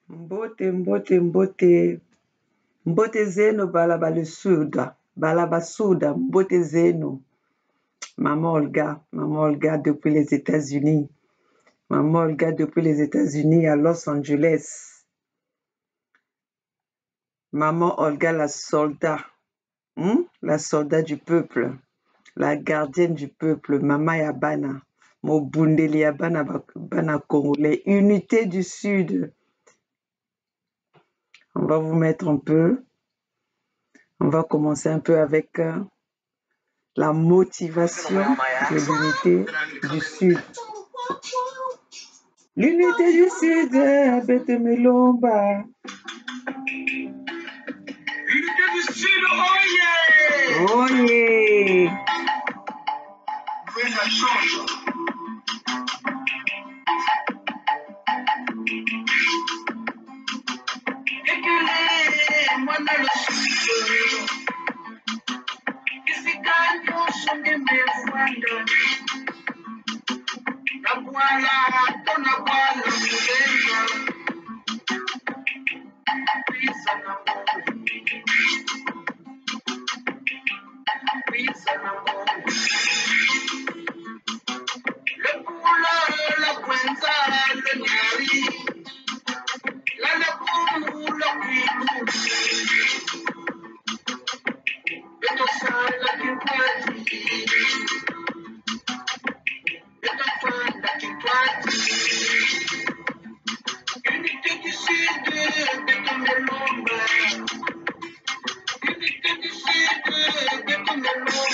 Mbote, mbote, mbote. Mbote zenu balabasuda. Balabasuda, mbote zenu. Maman Olga depuis les États-Unis. Maman Olga depuis les États-Unis à Los Angeles. Maman Olga la soldat. La soldat du peuple. La gardienne du peuple. Maman Yabana. Mobundeli Yabana Bana Congolais. Unité du Sud. On va vous mettre un peu. On va commencer un peu avec la motivation de l'unité du Sud. L'unité du Sud, Abete Melomba. L'unité du Sud, oh yeah! Oh yeah! Oui, ça change. Le poula, la cuenza, le ñari, la lepou, le cuinou, le tosal, la quinquati, le tofan, la quinquati. Unité du Sud, de Tomelomba. Unité du Sud, de Tomelomba.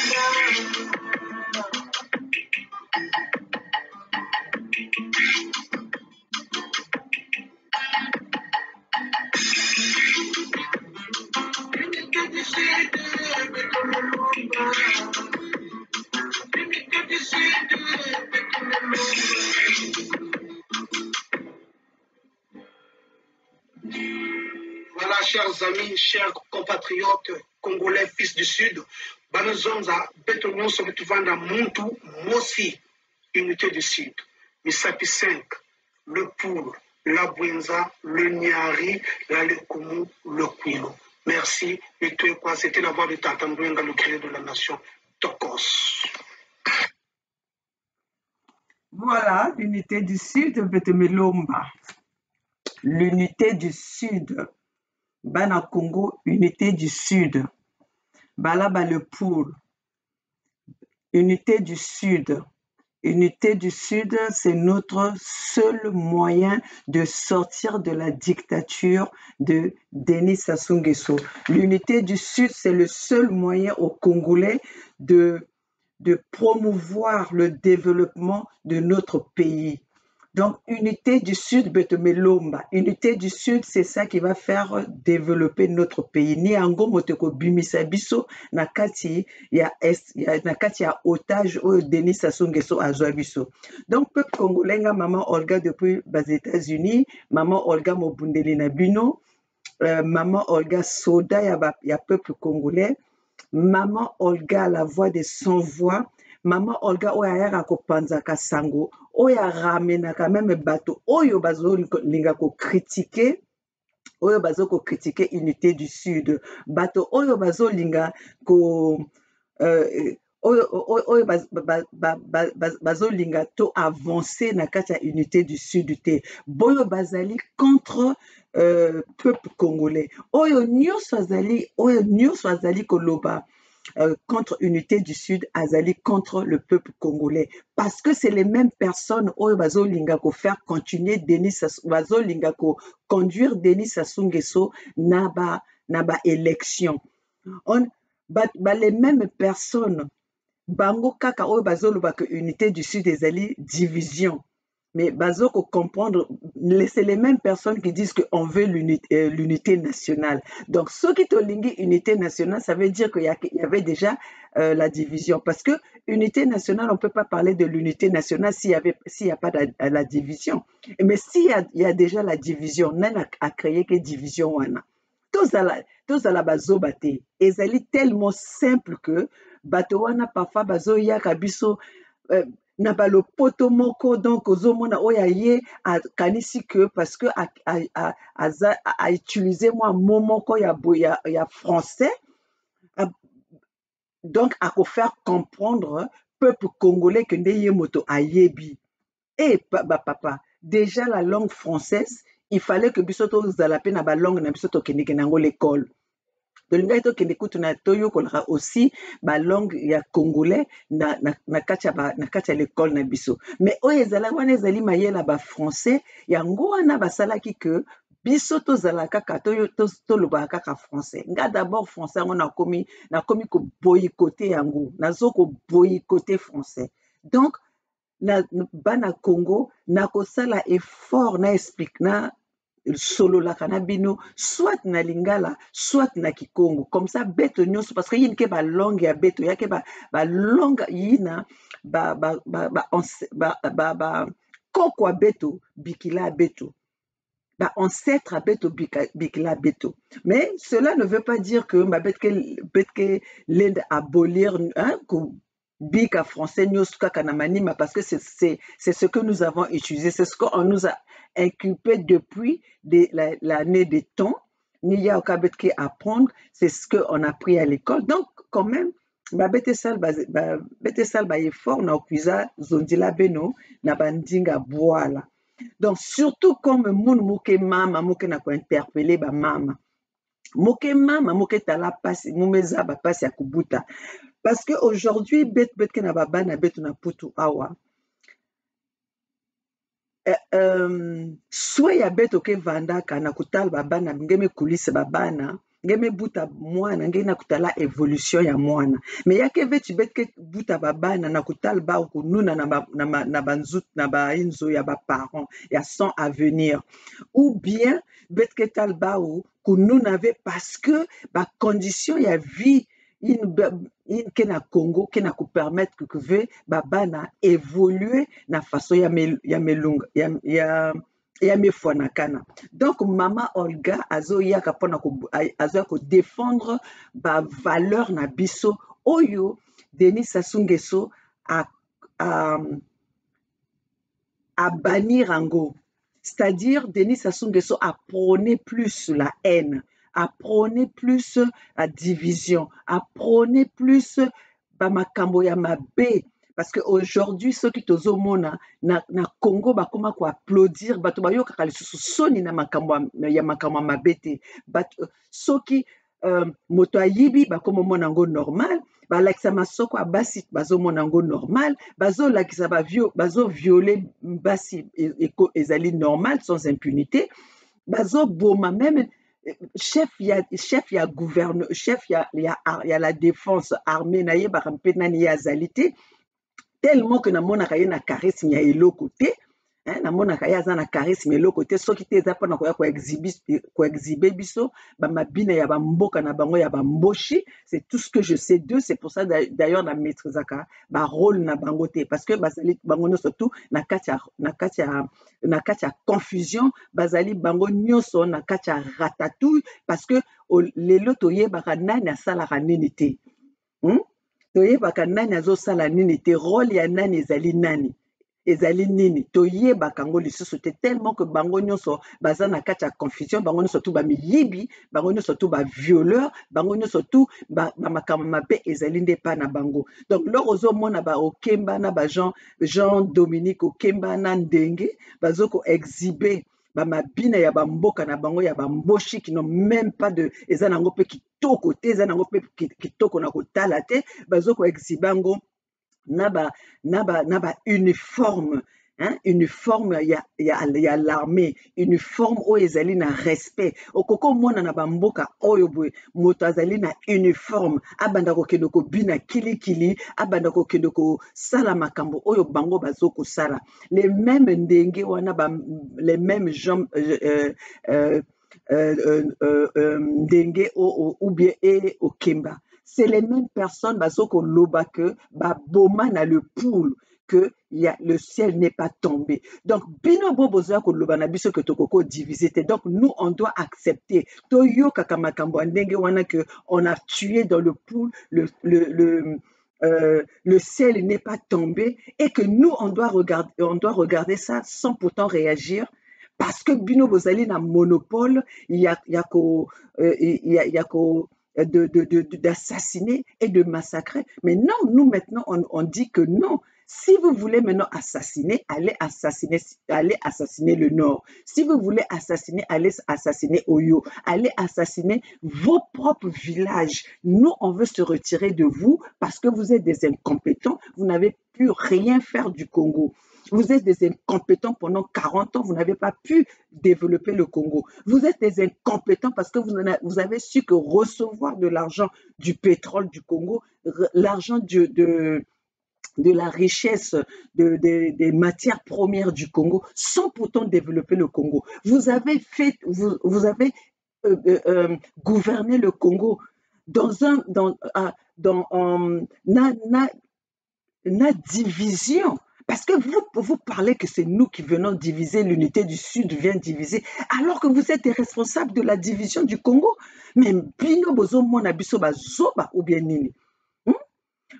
Voilà, chers amis, chers compatriotes congolais, fils du Sud, nous sommes à Bétonon, sur le Muntu, Mossi, unité du Sud, Misapi 5, le Poul, la Bouenza, le Niari, la Lekumu, le Kwilo. Merci, et tout quoi, c'était la voix de Tatambouenga, le créé de la nation, Tokos. Voilà, l'unité du Sud, Betemelomba. L'unité du Sud. Bana Congo, unité du Sud. Balaba le Poul. Unité du Sud. Unité du Sud, c'est notre seul moyen de sortir de la dictature de Denis Sassou Nguesso. L'unité du Sud, c'est le seul moyen aux Congolais de promouvoir le développement de notre pays. Donc, unité du Sud, Betemelomba. Unité du Sud, c'est ça qui va faire développer notre pays. Ni ango moteko bimisa biso nakati ya otage au Denis Sassou Nguesso azwa biso. Donc, peuple congolais, maman Olga depuis les États-Unis, maman Olga mobundeli na bino, maman Olga soda ya peuple congolais, maman Olga la voix des sans-voix, maman Olga oyo ayaka kopanzaka sango, oyo aramenaka meme bato oyo bazolinga kocritiquer, oyo bazokocritiquer unité du Sud, bato oyo bazolinga oyo bazolinga to avancer na kati ya unité du Sud te, boyo bazali contre peuple congolais, oyo nyonso azali koloba contre unité du Sud, azali contre le peuple congolais. Parce que c'est les mêmes personnes oyo bazolinga ko faire continuer bazolinga ko conduire Denis Sassou Nguesso na ba élection. Les mêmes personnes bango kaka oyo bazoloba que unité du Sud ezali division. Mais bazoko comprendre, c'est les mêmes personnes qui disent qu'on veut l'unité nationale. Donc, ceux qui ont unité nationale, ça veut dire qu'il y avait déjà la division. Parce que unité nationale, on ne peut pas parler de l'unité nationale s'il n'y a pas la division. Mais s'il y a déjà la division, on a créé que division. Tous à la bazobate. Ezali tellement simple que bato wana parfois bazo yaka biso na balopoto moko donc ozomona oyo aye akanisi que parce que a utiliser mwa mot moko ya français donc faire comprendre peuple congolais que nde ye moto ayebi. Et papa, déjà la langue française, il fallait que biso tozala pe na ba langue na biso tokendeke nango l'école. tolingai tokende kutu na toyokolaka aussi ba langue ya congolais na kati ya l'école na biso. Mais oyo ezala wana ezali mayela ba français yango wana basalaki que biso tozala kaka tolobaka kaka français. Nga d'abord français yango nakomi ko boycotter yango, nazo ko boycotter français. Donc na bana Congo nakosala effort na explique na sololaka na bino soit na lingala soit na kikongo comme ça beto nyonso parce que yini ke ba langue ya beto yake ba langue yina ba kokwa beto bikila beto ba ancêtre beto bikila beto. Mais cela ne veut pas dire que ma betke l'Inde abolir hein bika français nyonso kaka na manima parce que c'est ce que nous avons utilisé, c'est ce qu'on nous a inculpé depuis l'année des temps. Niya okabetke apprendre, c'est ce qu'on a appris à l'école. Donc quand même bete sal ba effort na okuiza zondila beno na bandinga boala. Donc surtout comme moun moke mama moke na ko interpeller ba mama. Moke mama moke tala pasi mumeza ba pasi ya kubuta. Parce que aujourd'hui bet ke na baba na betu na putu awa soit ya beto ke vandaka na kutala babana ngeme kulise babana ngeme buta mwana ngena kutala évolution ya mwana mais yake veti betke buta babana na kutala ba kununa na banzut na ba inzo ya ba parents ya sans avenir ou bien betke talba kununa ve parce que ba condition ya vie in kena Congo kena ku permettre que ve babana évoluer na façon ya melunga ya mefuanakana. Donc mama Olga azoyaka pona ko défendre ba valeur na biso oyo Denis Sassou Nguesso a bannir ango. C'est-à-dire Denis Sassou Nguesso a prôné plus la haine, à prôner plus la division, à prôner plus makambo ya mabe. Parce qu'aujourd'hui, ceux qui tozo mona na Congo bakoma ko applaudir bato bayokaka lisusu soni na makambo ya makambo mabete. Ceux qui moto ayibi bakoma mona ngo normal, balakisa masoko abasi bazo mona ngo normal, bazo lakisa bazo violer basi ezali normal sans impunité, bazo boma même chef ya gouverneur, chef ya la défense armée na ye bakampe nani ya zalité tellement que na mona kaye na charisme ya eloko te hein na mona kaye za na charisme eloko te soki te za pona ko exhiber biso ba mabina ya ba mboka na bango ya ba mboshi. C'est tout ce que je sais d'eux, c'est pour ça d'ailleurs na maîtrisaka ba rôle na bango te parce que bazali bango no surtout na katia confusion bazali bango nyonso na katia ratatouille parce que lelo toyebaka nani asalaka nini te toyebaka nani azosala nini te rôle ya nani ezali nini toyebaka ngo lisusu te tellement que bango nyonso baza na kati ya confusion bango nyonso tu bamiyibi bango nyonso tu bavioleur bango nyonso tu bamakambo mabe ezali nde pa na bango. Donc lor ozomona okemba na Jean Dominique okemba na ndenge bazoko exhiber bamabina ya bamboka na bango ya bamboshi qui n'ont même pas de eza nango pe kitoko te eza nango pe kitoko na kotala te bazoko exhiber ngo na ba uniforme hein uniforme ya l'armée uniforme oyo ezali na respect okoko mona na bamboka oyo boye moto azali na uniforme abanda kokende kobina kilikili abanda kokende kosala makambo oyo bango bazokosala les mêmes ndenge wana les mêmes gens ndenge ou bien okemba. C'est les mêmes personnes bazoko loba que boma na le poule que le ciel n'est pas tombé. Donc bino boboza ko loba na biso que tokoko diviser. Donc nous on doit accepter toyo kaka makambo ndenge wana que on a tué dans le poule le ciel n'est pas tombé et que nous, on doit regarder ça sans pourtant réagir parce que Bino Bozali n'a monopole, il y a d'assassiner et de massacrer. Mais non, nous maintenant, on dit que non. Si vous voulez maintenant assassiner, allez assassiner le Nord. Si vous voulez assassiner, allez assassiner Oyo. Allez assassiner vos propres villages. Nous, on veut se retirer de vous parce que vous êtes des incompétents. Vous n'avez pu rien faire du Congo. Vous êtes des incompétents pendant 40 ans, vous n'avez pas pu développer le Congo. Vous êtes des incompétents parce que vous avez su que recevoir de l'argent du pétrole du Congo, l'argent de la richesse des matières premières du Congo, sans pourtant développer le Congo. Vous avez gouverné le Congo dans une division. Parce que vous parlez que c'est nous qui venons diviser, l'unité du Sud vient diviser, alors que vous êtes des responsables de la division du Congo. Mais bino bozo mona biso bazoba ou bien nini.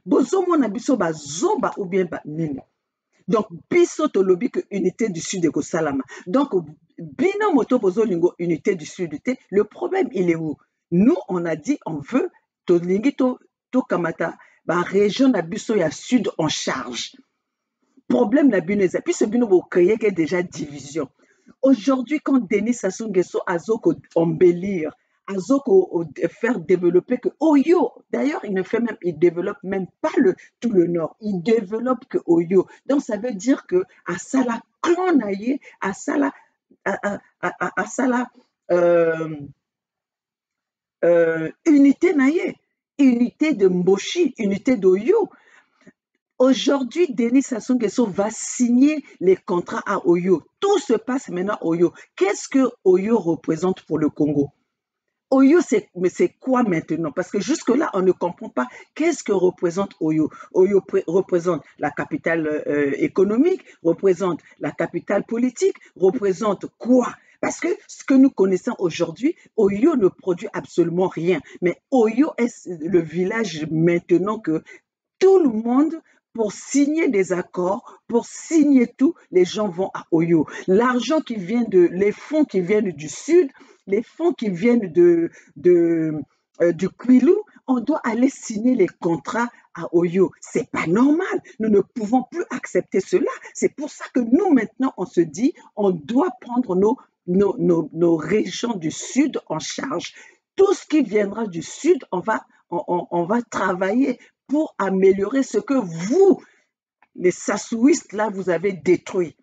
Bozo mona biso bazoba ou bien nini. Donc, biso tolobi que unité du Sud de Salama. Donc, bino moto bozo lingo unité du Sud. Le problème, il est où? Nous, on a dit, on veut tolingi to kamata, ba région na biso ya Sud en charge. Problème la bineza. Puis ce bino créé qui est déjà division. Aujourd'hui, quand Denis Sassou Nguesso a embellir, Azoko faire développer que Oyo, d'ailleurs, il développe même pas tout le Nord, il développe que Oyo. Donc, ça veut dire que à Sala clan naïe, à Sala, unité naïe, unité de Mboshi, unité d'Oyo. Aujourd'hui, Denis Sassou Nguesso va signer les contrats à Oyo. Tout se passe maintenant à Oyo. Qu'est-ce que Oyo représente pour le Congo? Oyo, mais c'est quoi maintenant? Parce que jusque-là, on ne comprend pas qu'est-ce que représente Oyo. Oyo représente la capitale économique, représente la capitale politique, représente quoi? Parce que ce que nous connaissons aujourd'hui, Oyo ne produit absolument rien. Mais Oyo est le village maintenant que tout le monde, pour signer des accords, pour signer tout, les gens vont à Oyo. L'argent qui vient les fonds qui viennent du Sud, les fonds qui viennent du Kwilu, on doit aller signer les contrats à Oyo. C'est pas normal. Nous ne pouvons plus accepter cela. C'est pour ça que nous, maintenant, on se dit, on doit prendre nos régions du Sud en charge. Tout ce qui viendra du Sud, on va travailler pour améliorer ce que vous, les Sassouistes, là, vous avez détruit.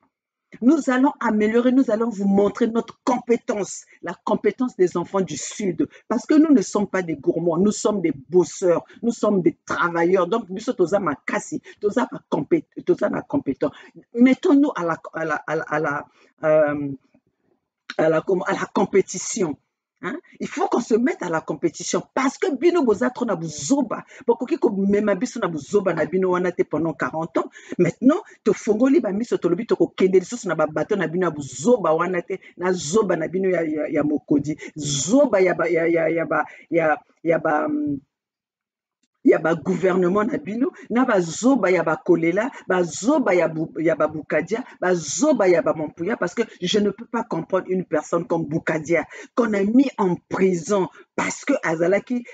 Nous allons améliorer, nous allons vous montrer notre compétence, la compétence des enfants du Sud. Parce que nous ne sommes pas des gourmands, nous sommes des bosseurs, nous sommes des travailleurs. Donc, nous sommes tous compétents. Mettons-nous à la compétition. Hein? Il faut qu'on se mette à la compétition parce que bino bozatro na buzoba bokoki ko mema biso na buzoba na bino wana te pendant 40 ans. Maintenant to fongoli ba miso to lobi to ko kendeli soso na ba bateau na bino buzoba wana te na zoba na bino ya mokodi zoba ya ba gouvernement na bino na bazoba ya bakolela bazoba ya Boukadia bazoba ya Mampuya parce que je ne peux pas comprendre une personne comme Boukadia qu'on a mis en prison parce que azalaki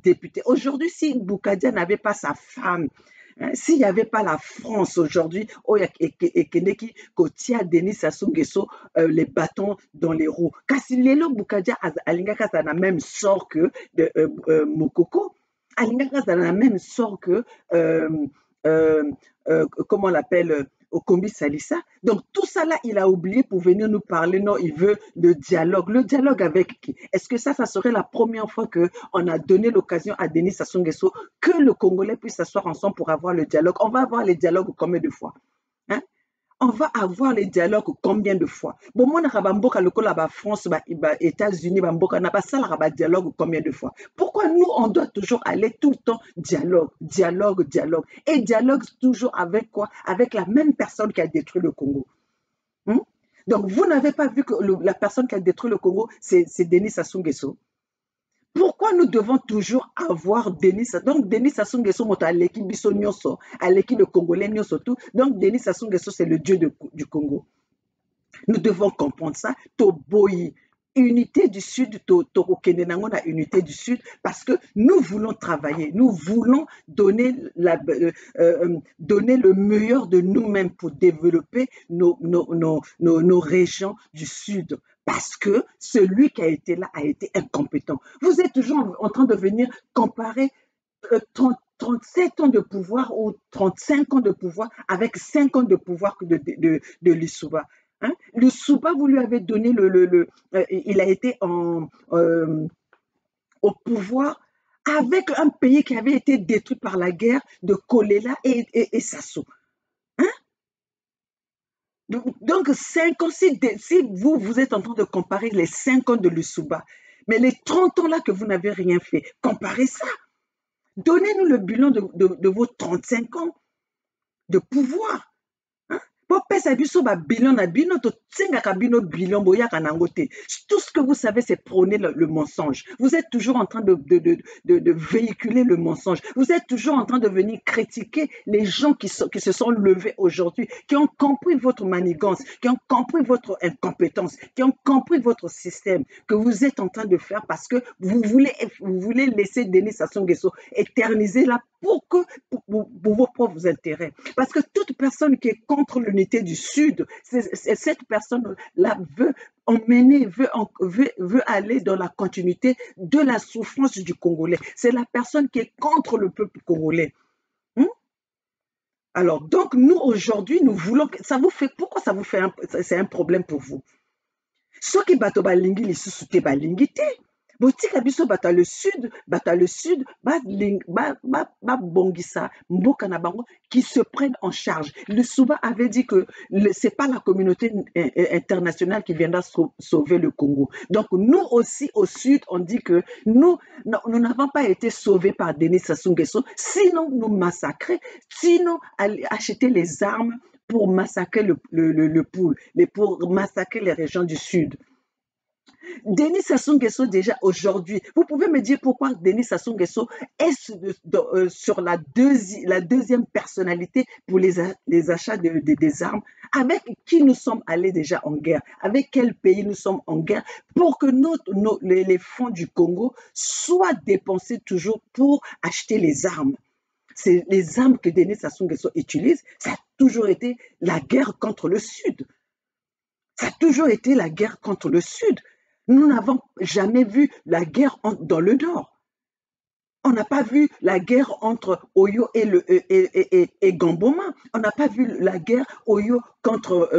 député. Aujourd'hui, si Boukadia n'avait pas sa femme, s'il n'y avait pas la France aujourd'hui, Ekeneki Kotia Denis Sassou Nguesso les bâtons dans les roues. Kasi lelo Boukadia alingaka na même sort que Mokoko, alingaka na même sort que comment on l'appelle Okombi Salissa. Donc tout ça là, il a oublié pour venir nous parler. Non, il veut le dialogue. Le dialogue avec qui? Est-ce que ça serait la première fois qu'on a donné l'occasion à Denis Sassou Nguesso que le Congolais puisse s'asseoir ensemble pour avoir le dialogue? On va avoir les dialogues combien de fois? Hein? On va avoir les dialogues combien de fois? Bon, moi, la France, États-Unis, dialogue combien de fois? Pourquoi nous, on doit toujours aller tout le temps dialogue? Et dialogue toujours avec quoi? Avec la même personne qui a détruit le Congo. Donc, vous n'avez pas vu que la personne qui a détruit le Congo, c'est Denis Sassou Nguesso. Pourquoi Pourquoi nous devons toujours avoir Denis? Donc, Denis Sassou Nguesso, aleki biso nyonso, aleki le Congolais nyonso tout. Donc, Denis Sassou Nguesso, c'est le dieu du Congo. Nous devons comprendre ça. Toboyi, unité du Sud, na unité du Sud, parce que nous voulons travailler, nous voulons donner le meilleur de nous-mêmes pour développer nos régions du Sud. Parce que celui qui a été là a été incompétent. Vous êtes toujours en train de venir comparer 37 ans de pouvoir ou 35 ans de pouvoir avec 5 ans de pouvoir de Lissouba. Hein? Lissouba, vous lui avez donné il a été au pouvoir avec un pays qui avait été détruit par la guerre de Kolela et Sassou. Hein? Donc, 5 ans, si vous êtes en train de comparer les 5 ans de Lissouba, mais les 30 ans là que vous n'avez rien fait, comparez ça. Donnez-nous le bilan de vos 35 ans de pouvoir. Tout ce que vous savez, c'est prôner le mensonge. Vous êtes toujours en train de véhiculer le mensonge. Vous êtes toujours en train de venir critiquer les gens qui se sont levés aujourd'hui, qui ont compris votre manigance, qui ont compris votre incompétence, qui ont compris votre système que vous êtes en train de faire parce que vous voulez laisser Denis Sassou Nguesso éterniser là pour vos propres intérêts. Parce que toute personne qui est contre l'unité du Sud, cette personne-là veut emmener, veut aller dans la continuité de la souffrance du Congolais. C'est la personne qui est contre le peuple congolais. Alors, donc, nous, aujourd'hui, nous voulons... Pourquoi ça vous fait c'est un problème pour vous? Ce qui bato balingi li susute balingi te. Botika biso bata le sud, bongisa mboka na bango qui se prennent en charge. Le Souba avait dit que c'est pas la communauté internationale qui viendra sauver le Congo. Donc nous aussi au sud, on dit que nous n'avons pas été sauvés par Denis Sassou Nguesso, sinon nous massacrer, sinon acheter les armes pour massacrer le Poul, pour massacrer les régions du sud. Denis Sassou Nguesso, déjà aujourd'hui, vous pouvez me dire pourquoi Denis Sassou Nguesso est sur la deuxième personnalité pour les achats des armes, avec qui nous sommes allés déjà en guerre, avec quel pays nous sommes en guerre, pour que les fonds du Congo soient dépensés toujours pour acheter les armes. C'est les armes que Denis Sassou Nguesso utilise, ça a toujours été la guerre contre le Sud. Ça a toujours été la guerre contre le Sud. Nous n'avons jamais vu la guerre dans le Nord. On n'a pas vu la guerre entre Oyo et Gamboma. On n'a pas vu la guerre Oyo contre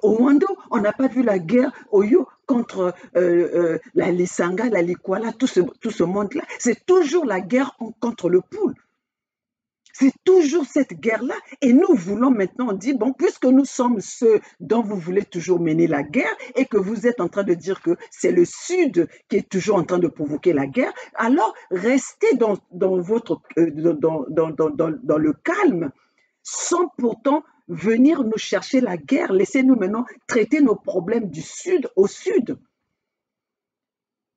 Owando. On n'a pas vu la guerre Oyo contre la Lisanga, la Likwala, tout ce monde-là. C'est toujours la guerre contre le Poul. C'est toujours cette guerre-là. Et nous voulons maintenant, on dit, bon, puisque nous sommes ceux dont vous voulez toujours mener la guerre et que vous êtes en train de dire que c'est le Sud qui est toujours en train de provoquer la guerre, alors restez dans le calme sans pourtant venir nous chercher la guerre. Laissez-nous maintenant traiter nos problèmes du Sud au Sud.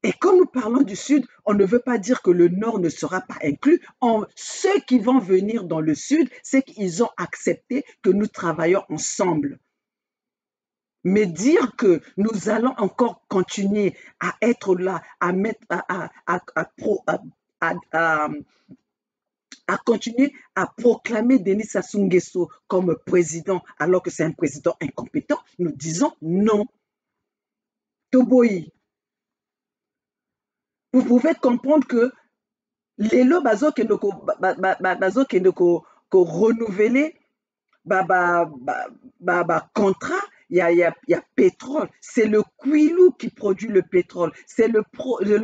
Et quand nous parlons du Sud, on ne veut pas dire que le Nord ne sera pas inclus. Ceux qui vont venir dans le Sud, c'est qu'ils ont accepté que nous travaillons ensemble. Mais dire que nous allons encore continuer à être là, à continuer à proclamer Denis Sassou Nguesso comme président, alors que c'est un président incompétent, nous disons non. Toboyi. Vous pouvez comprendre que les lots qui ne renouveler contrat, il y a pétrole. C'est le Kwilu qui produit le pétrole. C'est le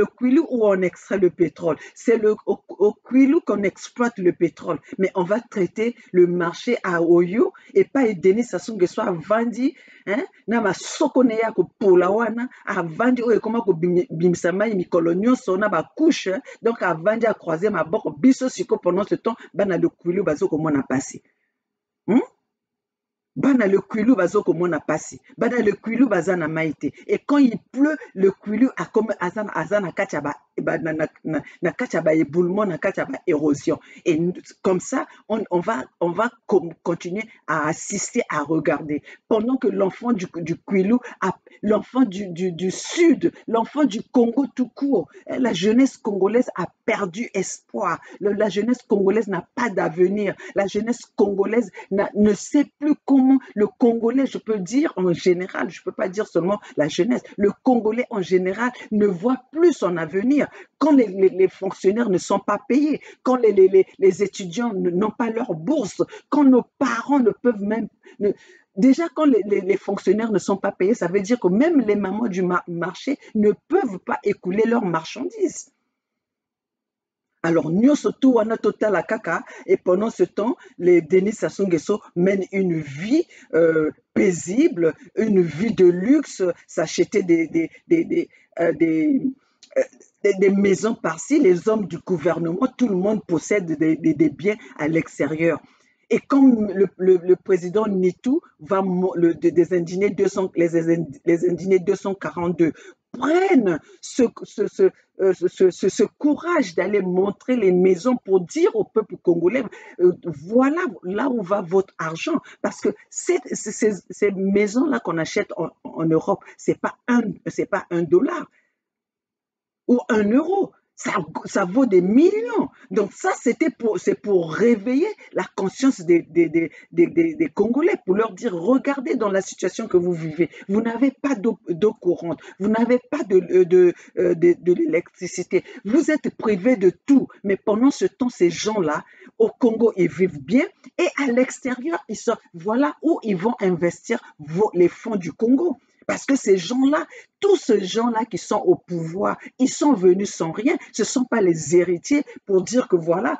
Kwilu où on extrait le pétrole. C'est au Kwilu qu'on exploite le pétrole. Mais on va traiter le marché à Oyo et pas Denis Sassou Nguesso a vendu, hein, na ma sokone ya ko polawana a vendu oyo koma ko bimsama mikolo nyonso na ba couche, donc a vendu a croiser ma boko biso siko pendant ce temps bana le Kwilu bazo ko mona passer. Bana le Kwilu bazo komona pasi, bana le Kwilu bazana maïté. Et quand il pleut, le Kwilu a comme azana katia ba na kati ya éboulement, na kati ya érosion. Et comme ça, on va continuer à assister, à regarder. Pendant que l'enfant du Kwilu, l'enfant du Sud, l'enfant du Congo tout court, la jeunesse congolaise a perdu espoir. La jeunesse congolaise n'a pas d'avenir. La jeunesse congolaise ne sait plus comment. Le Congolais, je peux dire en général, je ne peux pas dire seulement la jeunesse, le Congolais en général ne voit plus son avenir. Quand les fonctionnaires ne sont pas payés, quand les étudiants n'ont pas leur bourse, quand nos parents ne peuvent même... Déjà, quand les fonctionnaires ne sont pas payés, ça veut dire que même les mamans du marché ne peuvent pas écouler leurs marchandises. Alors, nous surtout, on a total à caca, et pendant ce temps, les Denis Sassou Nguesso mènent une vie paisible, une vie de luxe, s'acheter des maisons par-ci, les hommes du gouvernement, tout le monde possède des biens à l'extérieur. Et comme le président Nitou va des indignés les indignés 242 prennent ce courage d'aller montrer les maisons pour dire au peuple congolais, voilà là où va votre argent. Parce que ces maisons-là qu'on achète en Europe, c'est pas $1 ou €1. Ça vaut des millions. Donc ça, c'est pour réveiller la conscience des Congolais, pour leur dire, regardez dans la situation que vous vivez. Vous n'avez pas d'eau courante, vous n'avez pas de l'électricité, vous êtes privés de tout. Mais pendant ce temps, ces gens-là, au Congo, ils vivent bien, et à l'extérieur, voilà où ils vont investir les fonds du Congo. Parce que ces gens-là, tous ces gens-là qui sont au pouvoir, ils sont venus sans rien. Ce ne sont pas les héritiers pour dire que voilà,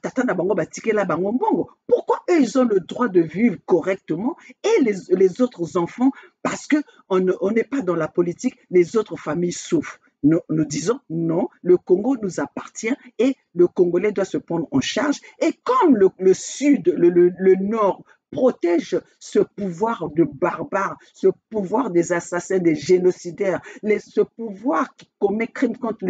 tata na bango batike la bango mbongo. Pourquoi eux, ils ont le droit de vivre correctement et les autres enfants, parce qu'on n'est pas dans la politique, les autres familles souffrent. Nous disons non, le Congo nous appartient et le Congolais doit se prendre en charge. Et comme le Sud, le Nord, protège ce pouvoir de barbares, ce pouvoir des assassins, des génocidaires, ce pouvoir qui commet crime contre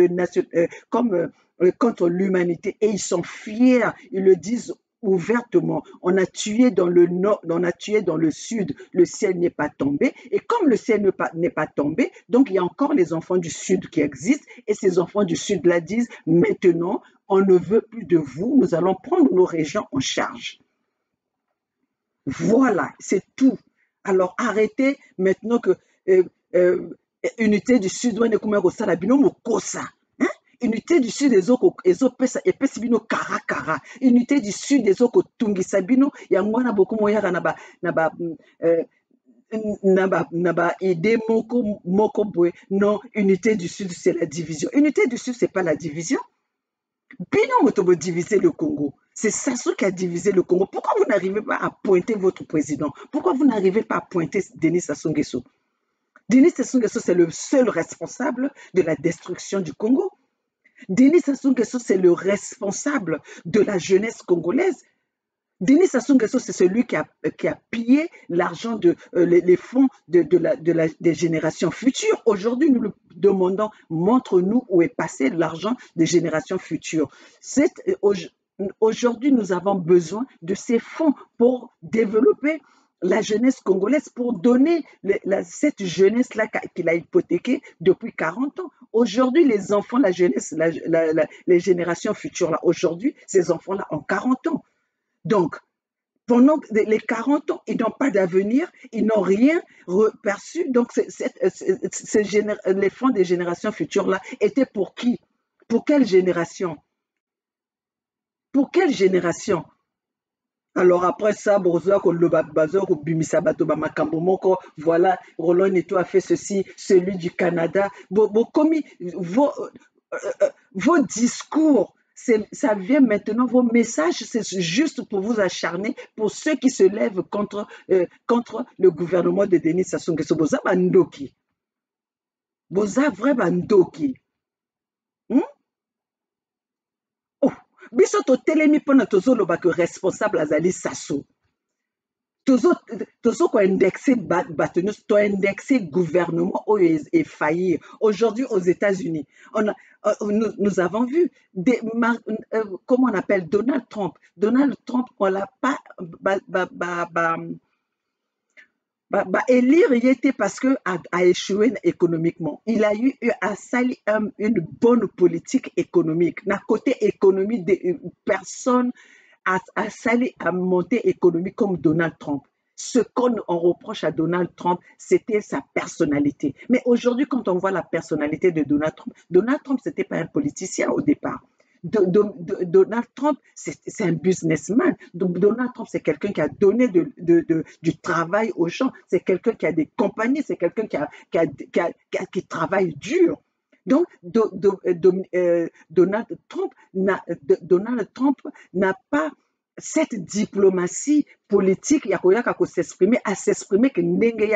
contre l'humanité, et ils sont fiers, ils le disent ouvertement. On a tué dans le nord, on a tué dans le sud, le ciel n'est pas tombé, et comme le ciel n'est pas tombé, donc il y a encore les enfants du sud qui existent, et ces enfants du sud là disent, maintenant on ne veut plus de vous, nous allons prendre nos régions en charge. Voilà, c'est tout. Alors arrêtez maintenant que unité du sud doit nekuma kosala bino mokosa. Unité du sud ezopesa bino karakara. Unité du sud ezokotungisa bino yango wana bokomo yaka na ba idée moko boye. Non, unité du sud c'est la division. Unité du sud c'est pas la division. Bino motobo diviser le Congo. C'est Sassou qui a divisé le Congo. Pourquoi vous n'arrivez pas à pointer votre président? Pourquoi vous n'arrivez pas à pointer Denis Sassou Nguesso? Denis Sassou Nguesso, c'est le seul responsable de la destruction du Congo. Denis Sassou Nguesso, c'est le responsable de la jeunesse congolaise. Denis Sassou Nguesso, c'est celui qui a pillé l'argent les fonds des générations futures. Aujourd'hui, nous le demandons, montre-nous où est passé l'argent des générations futures. Aujourd'hui, nous avons besoin de ces fonds pour développer la jeunesse congolaise, pour donner cette jeunesse-là qu'il a hypothéquée depuis 40 ans. Aujourd'hui, les enfants, la jeunesse, les générations futures, là, aujourd'hui, ces enfants-là ont 40 ans. Donc, pendant les 40 ans, ils n'ont pas d'avenir, ils n'ont rien perçu. Donc, les fonds des générations futures-là étaient pour qui? Pour quelle génération? Pour quelle génération? Alors après ça, voilà, Roland Neto a fait ceci, celui du Canada. Vos discours, ça vient maintenant, vos messages, c'est juste pour vous acharner, pour ceux qui se lèvent contre le gouvernement de Denis Sassou Nguesso. Boza bandoki. Boza vrai bandoki. Biso totelemi mpona tozoloba que responsable azali Sassou. Toujours indexé indexé gouvernement est failli. Aujourd'hui aux États-Unis, nous avons vu comment on appelle Donald Trump. Donald Trump, on l'a pas élire, il était parce que a échoué économiquement. Il a eu à sali une bonne politique économique. D'un côté économie, de personne a sali à monter économique comme Donald Trump. Ce qu'on reproche à Donald Trump, c'était sa personnalité. Mais aujourd'hui, quand on voit la personnalité de Donald Trump, c'était pas un politicien au départ. Donald Trump, c'est un businessman. Donald Trump, c'est quelqu'un qui a donné du travail aux gens. C'est quelqu'un qui a des compagnies. C'est quelqu'un qui travaille dur. Donc, Donald Trump n'a pas cette diplomatie politique à s'exprimer que ndenge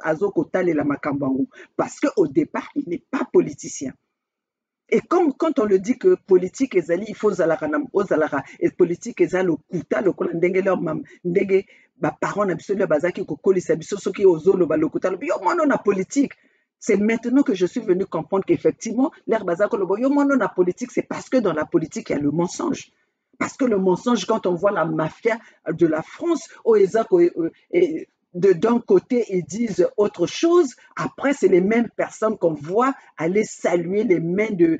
azokotalela makambo yango, parce qu'au départ, il n'est pas politicien. Et comme quand on le dit que politique ezali, il faut ozalaka et politique ezali lokuta lokola ndenge leur mam ndenge ba parents na biso bazaki kokolisa biso soki ozoloba lokuta yo mwana na politique. C'est maintenant que je suis venu comprendre qu'effectivement, l'air bazako lobo yo mwana na politique, c'est parce que dans la politique il y a le mensonge. Parce que le mensonge, quand on voit la mafia de la France, d'un côté, ils disent autre chose. Après, c'est les mêmes personnes qu'on voit aller saluer les mains de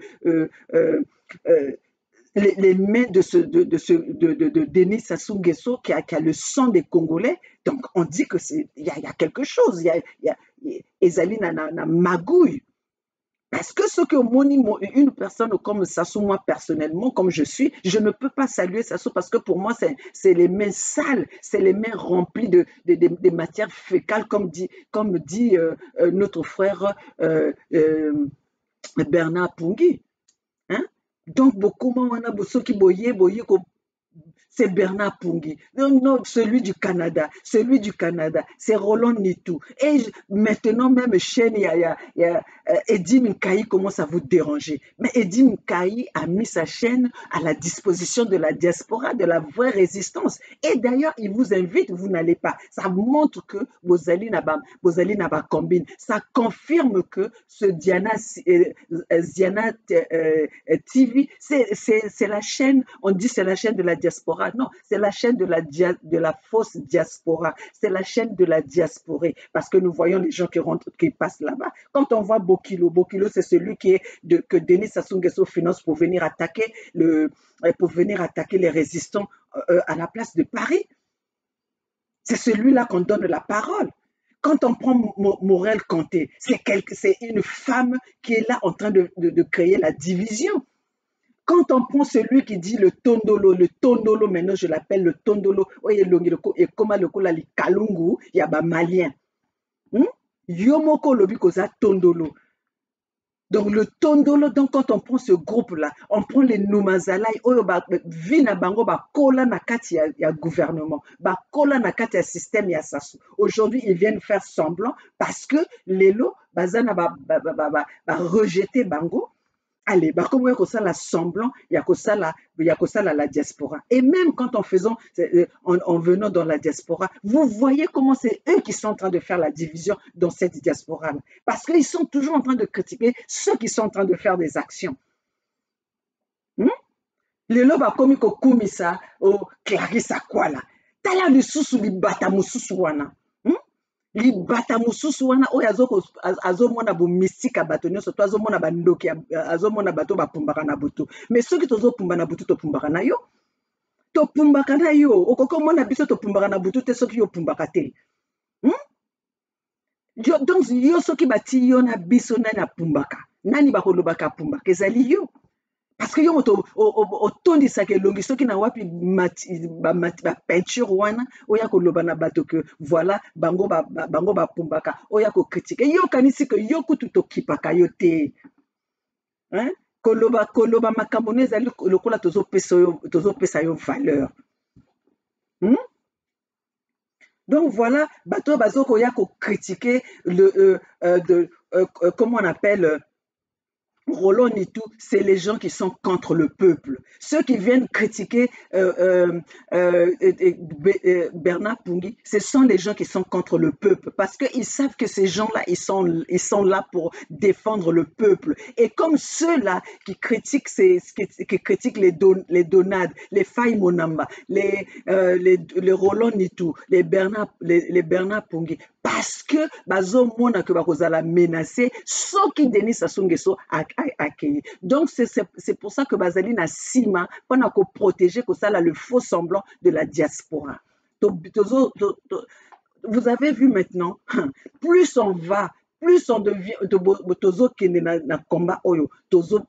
Denis Sassou Nguesso qui a le sang des Congolais. Donc, on dit que il y a quelque chose. Il y a Ezali na magouille. Parce que ce que une personne comme Sassou, moi personnellement, comme je suis, je ne peux pas saluer Sassou parce que pour moi, c'est les mains sales, c'est les mains remplies de matières fécales, comme dit notre frère Bernard Pungui. Hein? Donc, beaucoup qui c'est Bernard Pungui. Non, celui du Canada. C'est Roland Nitou. Et maintenant, même chaîne, il y a Eddie Mkaï commence à vous déranger. Mais Eddie Mkaï a mis sa chaîne à la disposition de la diaspora, de la vraie résistance. Et d'ailleurs, il vous invite, vous n'allez pas. Ça montre que Bozali Naba combine. Ça confirme que ce Ziana TV, c'est la chaîne, on dit c'est la chaîne de la diaspora. Non, c'est la chaîne de la fausse diaspora. C'est la chaîne de la diasporée. Parce que nous voyons les gens qui passent là-bas. Quand on voit Bokilo, c'est celui que Denis Sassou Nguesso finance pour venir attaquer les résistants à la place de Paris. C'est celui-là qu'on donne la parole. Quand on prend Morel Kanté, c'est une femme qui est là en train de créer la division. Quand on prend celui qui dit le tondolo, maintenant je l'appelle le tondolo, et comme le kalungu, il y a des Maliens. Yomoko lobi koza tondolo. Donc le tondolo, donc quand on prend ce groupe-là, on prend les Noumazalaï, vina bango ba kola na kati ya gouvernement, ba kola na kati ya système ya Sassou. Aujourd'hui, ils viennent faire semblant parce que lelo bazana ba rejeter bango. Allez, comme il y a la semblant, il y a la diaspora. Et même quand en venant dans la diaspora, vous voyez comment c'est eux qui sont en train de faire la division dans cette diaspora. Parce qu'ils sont toujours en train de critiquer ceux qui sont en train de faire des actions. Les loba comme kumisa o Clarissa Kwala. Tala le susu li bata mususu wana. Libata mususu wana oyo azomona bo mystique a bato nyonso to azomona bandoki azomona bato bapumbaka na butu, mais soki tozopumba na butu topumbaka na yo okokomona biso topumbaka na butu te soki yo pumbaka te. Donc yo soki bati yo na biso nani apumbaka, nani bakolobaka pumbaka ezali yo. Parce que yo moto otondisaka elongi soki na wapi ba peinture wana oya koloba na bato que voilà bango bapumbaka oya ko critiquer yo kanisi que yo kutu tokipaka yo te. Koloba makambo ezali lokola tozopesa yo valeur. Donc voilà, bato bazoko ya ko critiquer comment on appelle Roland Nitou, c'est les gens qui sont contre le peuple. Ceux qui viennent critiquer Bernard Pungui, ce sont les gens qui sont contre le peuple parce qu'ils savent que ces gens-là, ils sont là pour défendre le peuple. Et comme ceux-là qui critiquent, qui critiquent les Donades, les Faye Monamba, les Roland Nitou, les Bernard Pungui, parce que bazomona que bakozala menacé soki Denis Sassou Nguesso accueilli. Donc c'est pour ça que bazali na sima pendant qu'on protéger que ça là le faux semblant de la diaspora. Vous avez vu maintenant, plus on va, plus on devient tozo kende na combat oyo tozo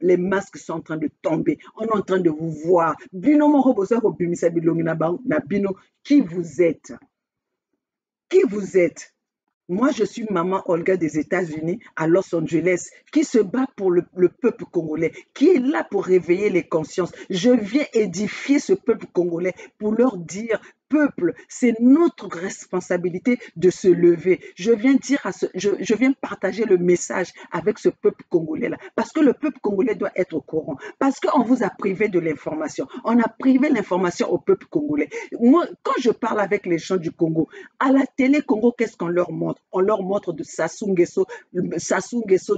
les masques sont en train de tomber, on est en train de vous voir bino moko boza ko bimisa bilongi na bino qui vous êtes. Qui vous êtes? Moi, je suis maman Olga des États-Unis à Los Angeles, qui se bat pour le peuple congolais, qui est là pour réveiller les consciences. Je viens édifier ce peuple congolais pour leur dire, peuple, c'est notre responsabilité de se lever. Je viens partager le message avec ce peuple congolais-là, parce que le peuple congolais doit être au courant, parce qu'on vous a privé de l'information. On a privé l'information au peuple congolais. Moi, quand je parle avec les gens du Congo, à la télé Congo, qu'est-ce qu'on leur montre? On leur montre de Sassou Nguesso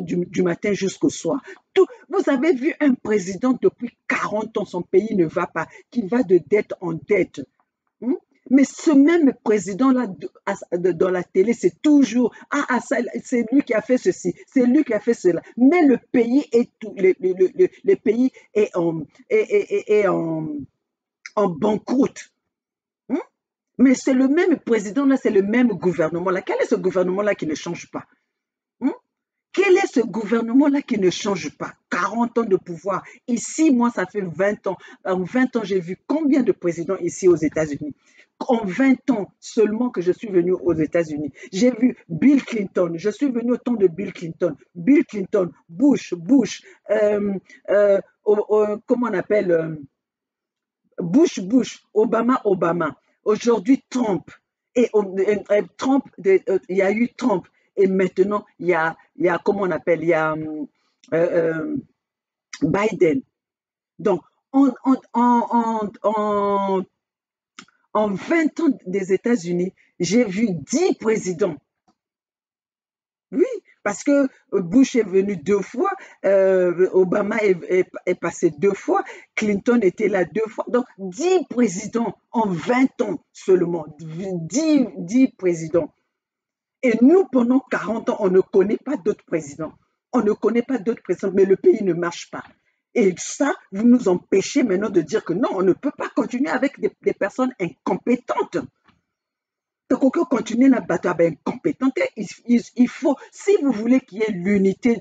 du matin jusqu'au soir. Vous avez vu un président depuis 40 ans, son pays ne va pas, qui va de dette en dette. Mais ce même président-là, dans la télé, c'est toujours c'est lui qui a fait ceci, c'est lui qui a fait cela. Mais le pays est le pays est en banqueroute. Mais c'est le même président-là, c'est le même gouvernement-là. Quel est ce gouvernement-là qui ne change pas? Quel est ce gouvernement-là qui ne change pas? 40 ans de pouvoir. Ici, moi, ça fait 20 ans. En 20 ans, j'ai vu combien de présidents ici aux États-Unis? En 20 ans seulement que je suis venu aux États-Unis. J'ai vu Bill Clinton. Je suis venu au temps de Bill Clinton. Bill Clinton, Bush, comment on appelle Bush, Obama. Aujourd'hui, Trump. Et Trump, il y a eu Trump. Et maintenant, il y a comment on appelle, il y a Biden. Donc, en 20 ans des États-Unis, j'ai vu 10 présidents. Oui, parce que Bush est venu 2 fois, Obama est passé 2 fois, Clinton était là 2 fois. Donc, 10 présidents en 20 ans seulement. 10 présidents. Et nous, pendant 40 ans, on ne connaît pas d'autres présidents. On ne connaît pas d'autres présidents, mais le pays ne marche pas. Et ça, vous nous empêchez maintenant de dire que non, on ne peut pas continuer avec des personnes incompétentes. Donc, on peut continuer la bataille incompétente. Il faut, si vous voulez qu'il y ait l'unité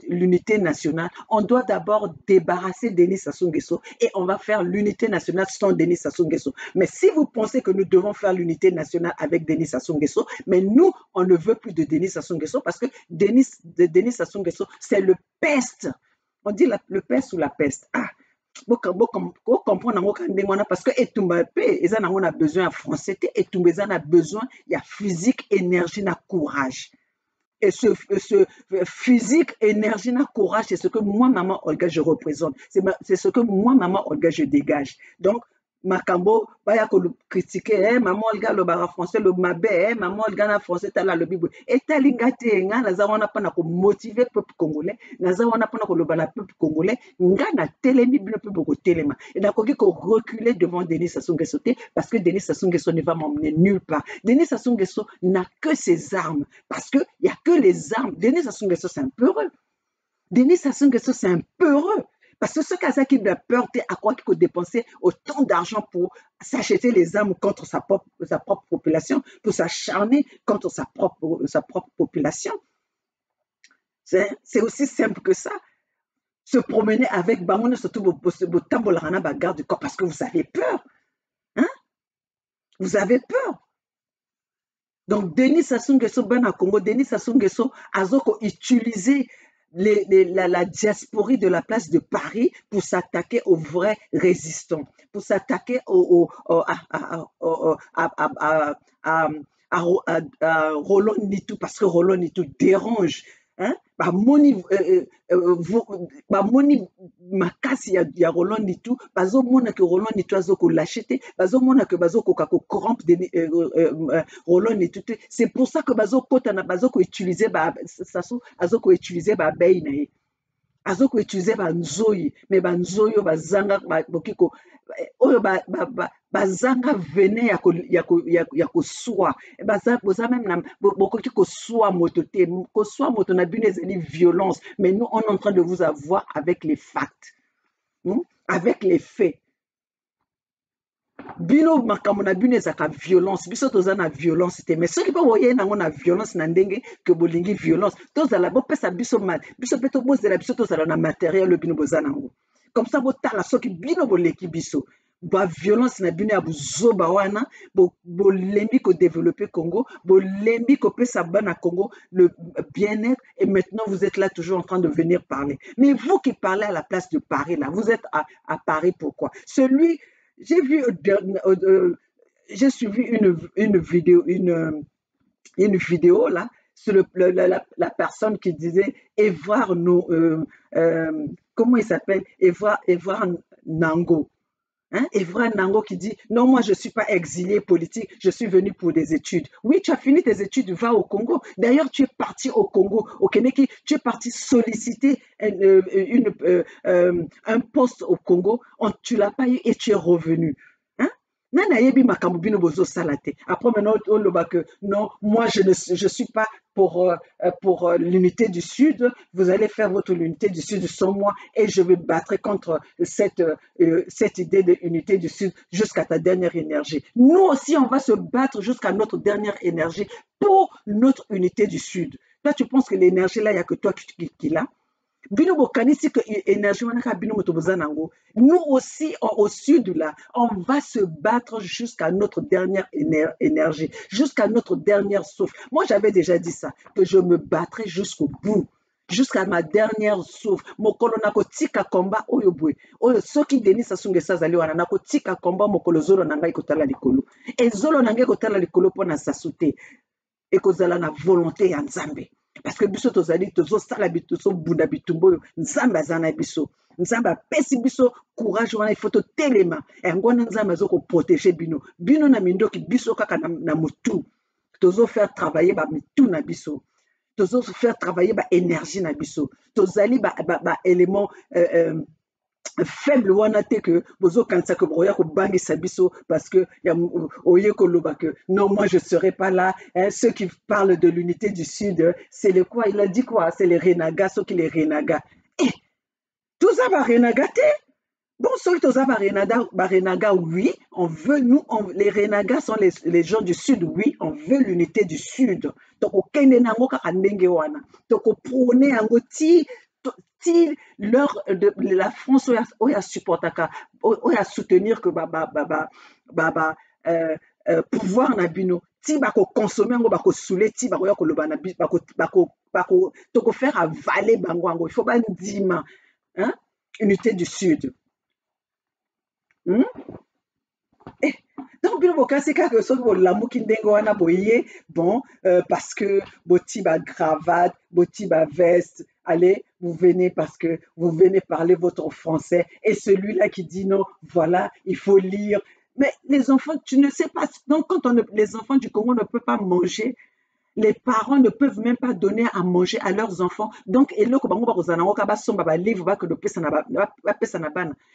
nationale, on doit d'abord débarrasser Denis Sassou Nguesso et on va faire l'unité nationale sans Denis Sassou Nguesso. Mais si vous pensez que nous devons faire l'unité nationale avec Denis Sassou Nguesso, mais nous, on ne veut plus de Denis Sassou Nguesso parce que Denis Sassou Nguesso, c'est le peste. On dit le peste ou la peste. Comprendre parce que etumba pe eza nango na besoin ya français te etumba eza na besoin ya physique énergie na courage et ce physique énergie na courage c'est ce que moi maman Olga je représente c'est ce que moi maman Olga je dégage donc makambo baya ko critiquer maman Olga le bara français le mabe maman Olga na français tala le bible etalinga te nga naza wana pana ko motiver peuple congolais naza wana pana ko loba na peuple congolais nga na telemi bino peuple ko telema et nakoki ko reculer devant Denis Sassou Nguesso parce que Denis Sassou Nguesso ne va m'emmener nulle part. Denis Sassou Nguesso n'a que ses armes parce que il y a que les armes. Denis Sassou Nguesso c'est un peureux. Denis Sassou Nguesso c'est un peureux. Parce que ce cas qui a peur, à quoi qu'il faut dépenser autant d'argent pour s'acheter les armes contre sa propre population, pour s'acharner contre sa propre population. C'est aussi simple que ça. Se promener avec Bamone, surtout vos tambolarana garde du corps, parce que vous avez peur. Hein? Vous avez peur. Donc, Denis Sassou Nguesso, Ben Congo, Denis Sassou Nguesso, Azoko utilisé la diasporie de la place de Paris pour s'attaquer aux vrais résistants, pour s'attaquer à Roland Nitou, parce que Roland Nitou dérange hein, bamoni makasi ya Roland Nitu, bazomona que Roland Nitu azolâche te, bazomona que bazokoka corrompre Roland Nitu te. C'est pour ça que bazokoutiliser Sassou azokoutiliser babeyi na ye, azokoutiliser banzoyi, mais banzoyi oyo bazanga bokiko oyo bazanga venin ya koswa, boza même na bokoki koswa moto te, koswa moto na bino ezali violence, mais nous on est en train de vous avoir avec les facts, avec les faits. Bino makambo na bino ezaka violence, biso toza na violence te, mais soki mpe boye nango na violence na ndenge ke bolingi violence, tozala bopesa biso mpe tobozela biso tozala na matériel bino boza nango, comme ça botala soki bino boleki biso violence na bino ya buzoba wana, bolembi développer Congo, bolembi kopesa bana Congo le bien-être, et maintenant vous êtes là toujours en train de venir parler. Mais vous qui parlez à la place de Paris là, vous êtes à Paris pourquoi? Celui j'ai vu, j'ai suivi une vidéo là sur la personne qui disait Évrard comment il s'appelle, Évrard Nango. Évrard Nango qui dit non, moi je ne suis pas exilé politique, je suis venu pour des études. Oui, tu as fini tes études, va au Congo. D'ailleurs, tu es parti au Congo, au Kénéki, tu es parti solliciter un poste au Congo, tu ne l'as pas eu et tu es revenu. Après maintenant on le voit que non, moi je ne suis pas pour l'unité du Sud, vous allez faire votre unité du Sud sans moi et je vais battre contre cette idée de unité du Sud jusqu'à ta dernière énergie. Nous aussi on va se battre jusqu'à notre dernière énergie pour notre unité du Sud. Toi tu penses que l'énergie là, il n'y a que toi qui l'a? Nous aussi au sud là, on va se battre jusqu'à notre dernière énergie, jusqu'à notre dernière souffle. Moi j'avais déjà dit ça, que je me battrai jusqu'au bout, jusqu'à ma dernière souffle. Mokolo nakotika combat oyo boy. Oyo soki Denis Sassou Nguesso azali wana nakotika combat mokolo zolo nanga ekotala likolo. Et zolo nanga ekotala likolo pona Sassou te. Ekozala na volonté ya Nzambe. Parce que biso tozali tozosala bunda bitumbo oyo Nzambe aza na biso, Nzambe apesi biso courage wana, il faut totelema yango wana Nzambe azokoprotege bino na mindoki biso kaka na motu tozofaire travailler bamitu na biso, tozofaire travailler baénergie na biso, tozali baélément faible wana te que bozo kanisa que boya ko bangisa biso parce que oye ko loba que non, moi je serai pas là, hein, ceux qui parlent de l'unité du Sud, c'est le quoi, il a dit quoi, c'est les renagas, ceux qui les renagas. Tout ça va renaga te. Bon, ceux qui renaga, oui, on veut, nous, les renagas sont les gens du Sud, oui, on veut l'unité du Sud. Donc, au kende nango kaka ndenge wana. Donc, au prôner ango ti la France oya supportaka oya soutenir que pouvoir na bino ti bako consommer ngo bako soule ti bako ya koloba na bako toko faire avaler bango ango, il faut pas ndima, hein, unité du Sud. Donc bino bokasi kaka soki bolamuki ndenge wana boye bon, parce que boti ba cravate, boti ba veste, allez, vous venez parce que vous venez parler votre français, et celui-là qui dit non, voilà, il faut lire. Mais les enfants, tu ne sais pas, donc quand les enfants du Congo ne peuvent pas manger, les parents ne peuvent même pas donner à manger à leurs enfants. Donc,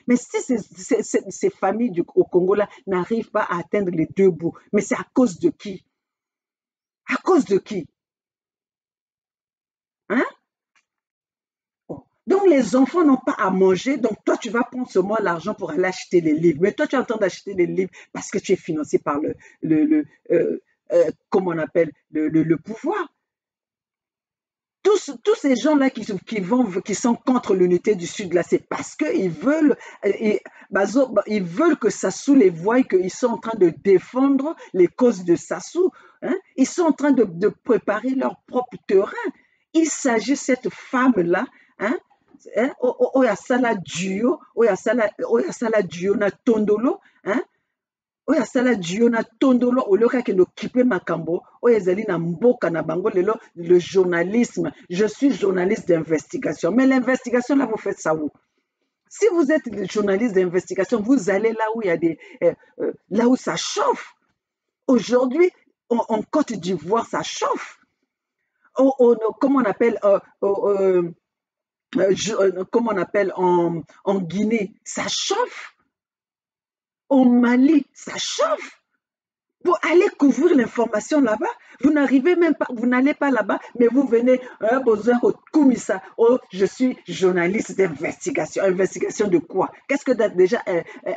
mais si ces familles au Congo-là n'arrivent pas à atteindre les deux bouts, mais c'est à cause de qui? À cause de qui? Hein? Donc, les enfants n'ont pas à manger. Donc, toi, tu vas prendre seulement l'argent pour aller acheter les livres. Mais toi, tu es en train d'acheter les livres parce que tu es financé par comment on appelle, le pouvoir. Tous ces gens-là qui sont contre l'unité du Sud, là, c'est parce qu'ils veulent, ils veulent que Sassou les voie, qu'ils sont en train de défendre les causes de Sassou. Hein? Ils sont en train de préparer leur propre terrain. Il s'agit de cette femme-là, hein? Oya sala duo na tondolo, hein? oyo asala dio na tondolo oloka ke occupé makambo oyo ezali na mboka na bango lelo le journalisme. Je suis journaliste d'investigation. Mais l'investigation là vous faites ça où? Si vous êtes journaliste d'investigation, vous allez là où il y a là où ça chauffe. Aujourd'hui, en Côte d'Ivoire, ça chauffe. Comment on appelle comment on appelle en Guinée, ça chauffe. Au Mali, ça chauffe. Pour aller couvrir l'information là-bas, vous n'arrivez même pas, vous n'allez pas là-bas, mais vous venez, je suis journaliste d'investigation. Investigation de quoi? Qu'est-ce que tu as déjà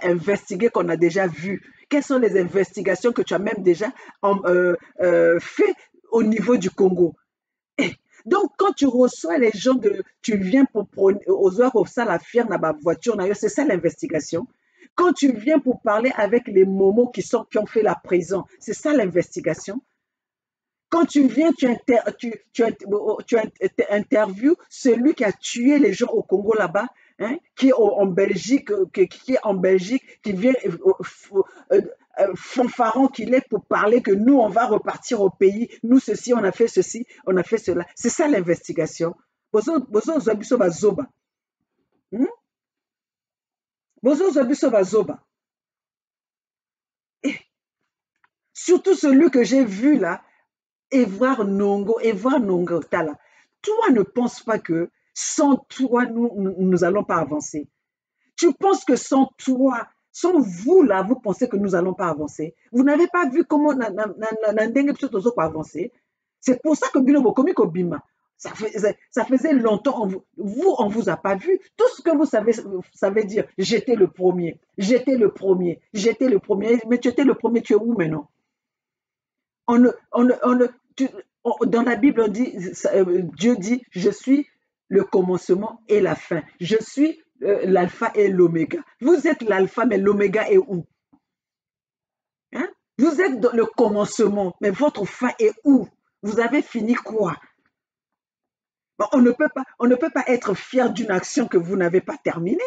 investigué qu'on a déjà vu? Quelles sont les investigations que tu as même déjà fait au niveau du Congo? Donc, quand tu reçois les gens, tu viens pour aux ça la fière dans ma voiture, c'est ça l'investigation. Quand tu viens pour parler avec les momos qui ont fait la prison, c'est ça l'investigation. Quand tu viens, tu interviews celui qui a tué les gens au Congo là-bas, hein, qui est en Belgique, qui vient fanfaron qu'il est pour parler que nous, on va repartir au pays, nous, ceci, on a fait ceci, on a fait cela. C'est ça l'investigation. Surtout celui que j'ai vu là, Évoir Nongo, Tala. Toi, ne pense pas que sans toi, nous allons pas avancer. Tu penses que sans toi, sans vous là, vous pensez que nous n'allons pas avancer. Vous n'avez pas vu comment on a avancé. C'est pour ça que Binobo Komiko Bima, ça faisait longtemps, on vous a pas vu. Tout ce que vous savez dire, j'étais le premier, j'étais le premier, j'étais le premier. Mais tu étais le premier, tu es où maintenant? Dans la Bible, on dit, Dieu dit, je suis le commencement et la fin. Je suis l'alpha et l'oméga. Vous êtes l'alpha, mais l'oméga est où? Hein? Vous êtes dans le commencement, mais votre fin est où? Vous avez fini quoi? On ne peut pas être fier d'une action que vous n'avez pas terminée,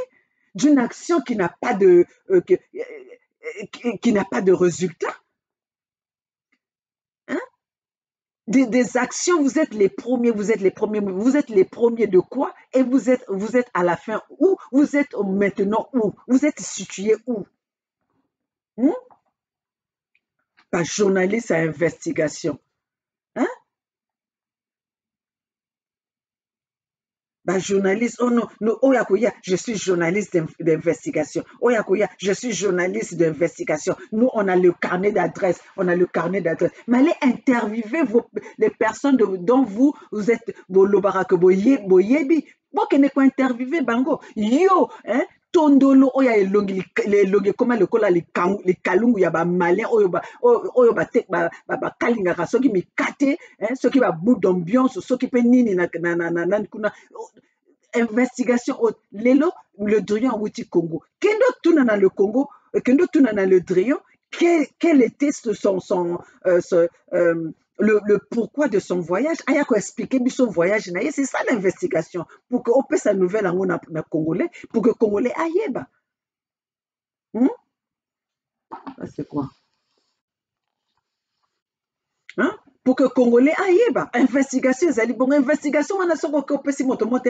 d'une action qui n'a pas de qui n'a pas de résultat. Hein? Des actions, vous êtes les premiers de quoi? Et vous êtes à la fin où? Vous êtes maintenant où? Vous êtes situé où? Pas journaliste à investigation. Hein? Journaliste, oh non, Oyakoya, je suis journaliste d'investigation. Oyakoya, je suis journaliste d'investigation. Nous, on a le carnet d'adresse. Mais allez interviewer les personnes dont vous êtes boyebi. Moi, qui n'est pas interviewé, bango. Yo, hein? Tondolo oya elongi koma lokola li kalungu ya ba malin oyo ba tek ba kalinga ka soki mikate soki ba bout d'ambiance soki pe nini na kuna investigation lelo le Drian wuti Congo kendo tuna na le Congo kendo tuna na le Drian quel était le pourquoi de son voyage. Ayako expliquer son voyage, c'est ça l'investigation. Pour qu'on puisse sa nouvelle en na Congolais, pour que Congolais aille. Ça c'est quoi? Hein? Pour que Congolais aille. Investigation, investigation, on a son si moto ou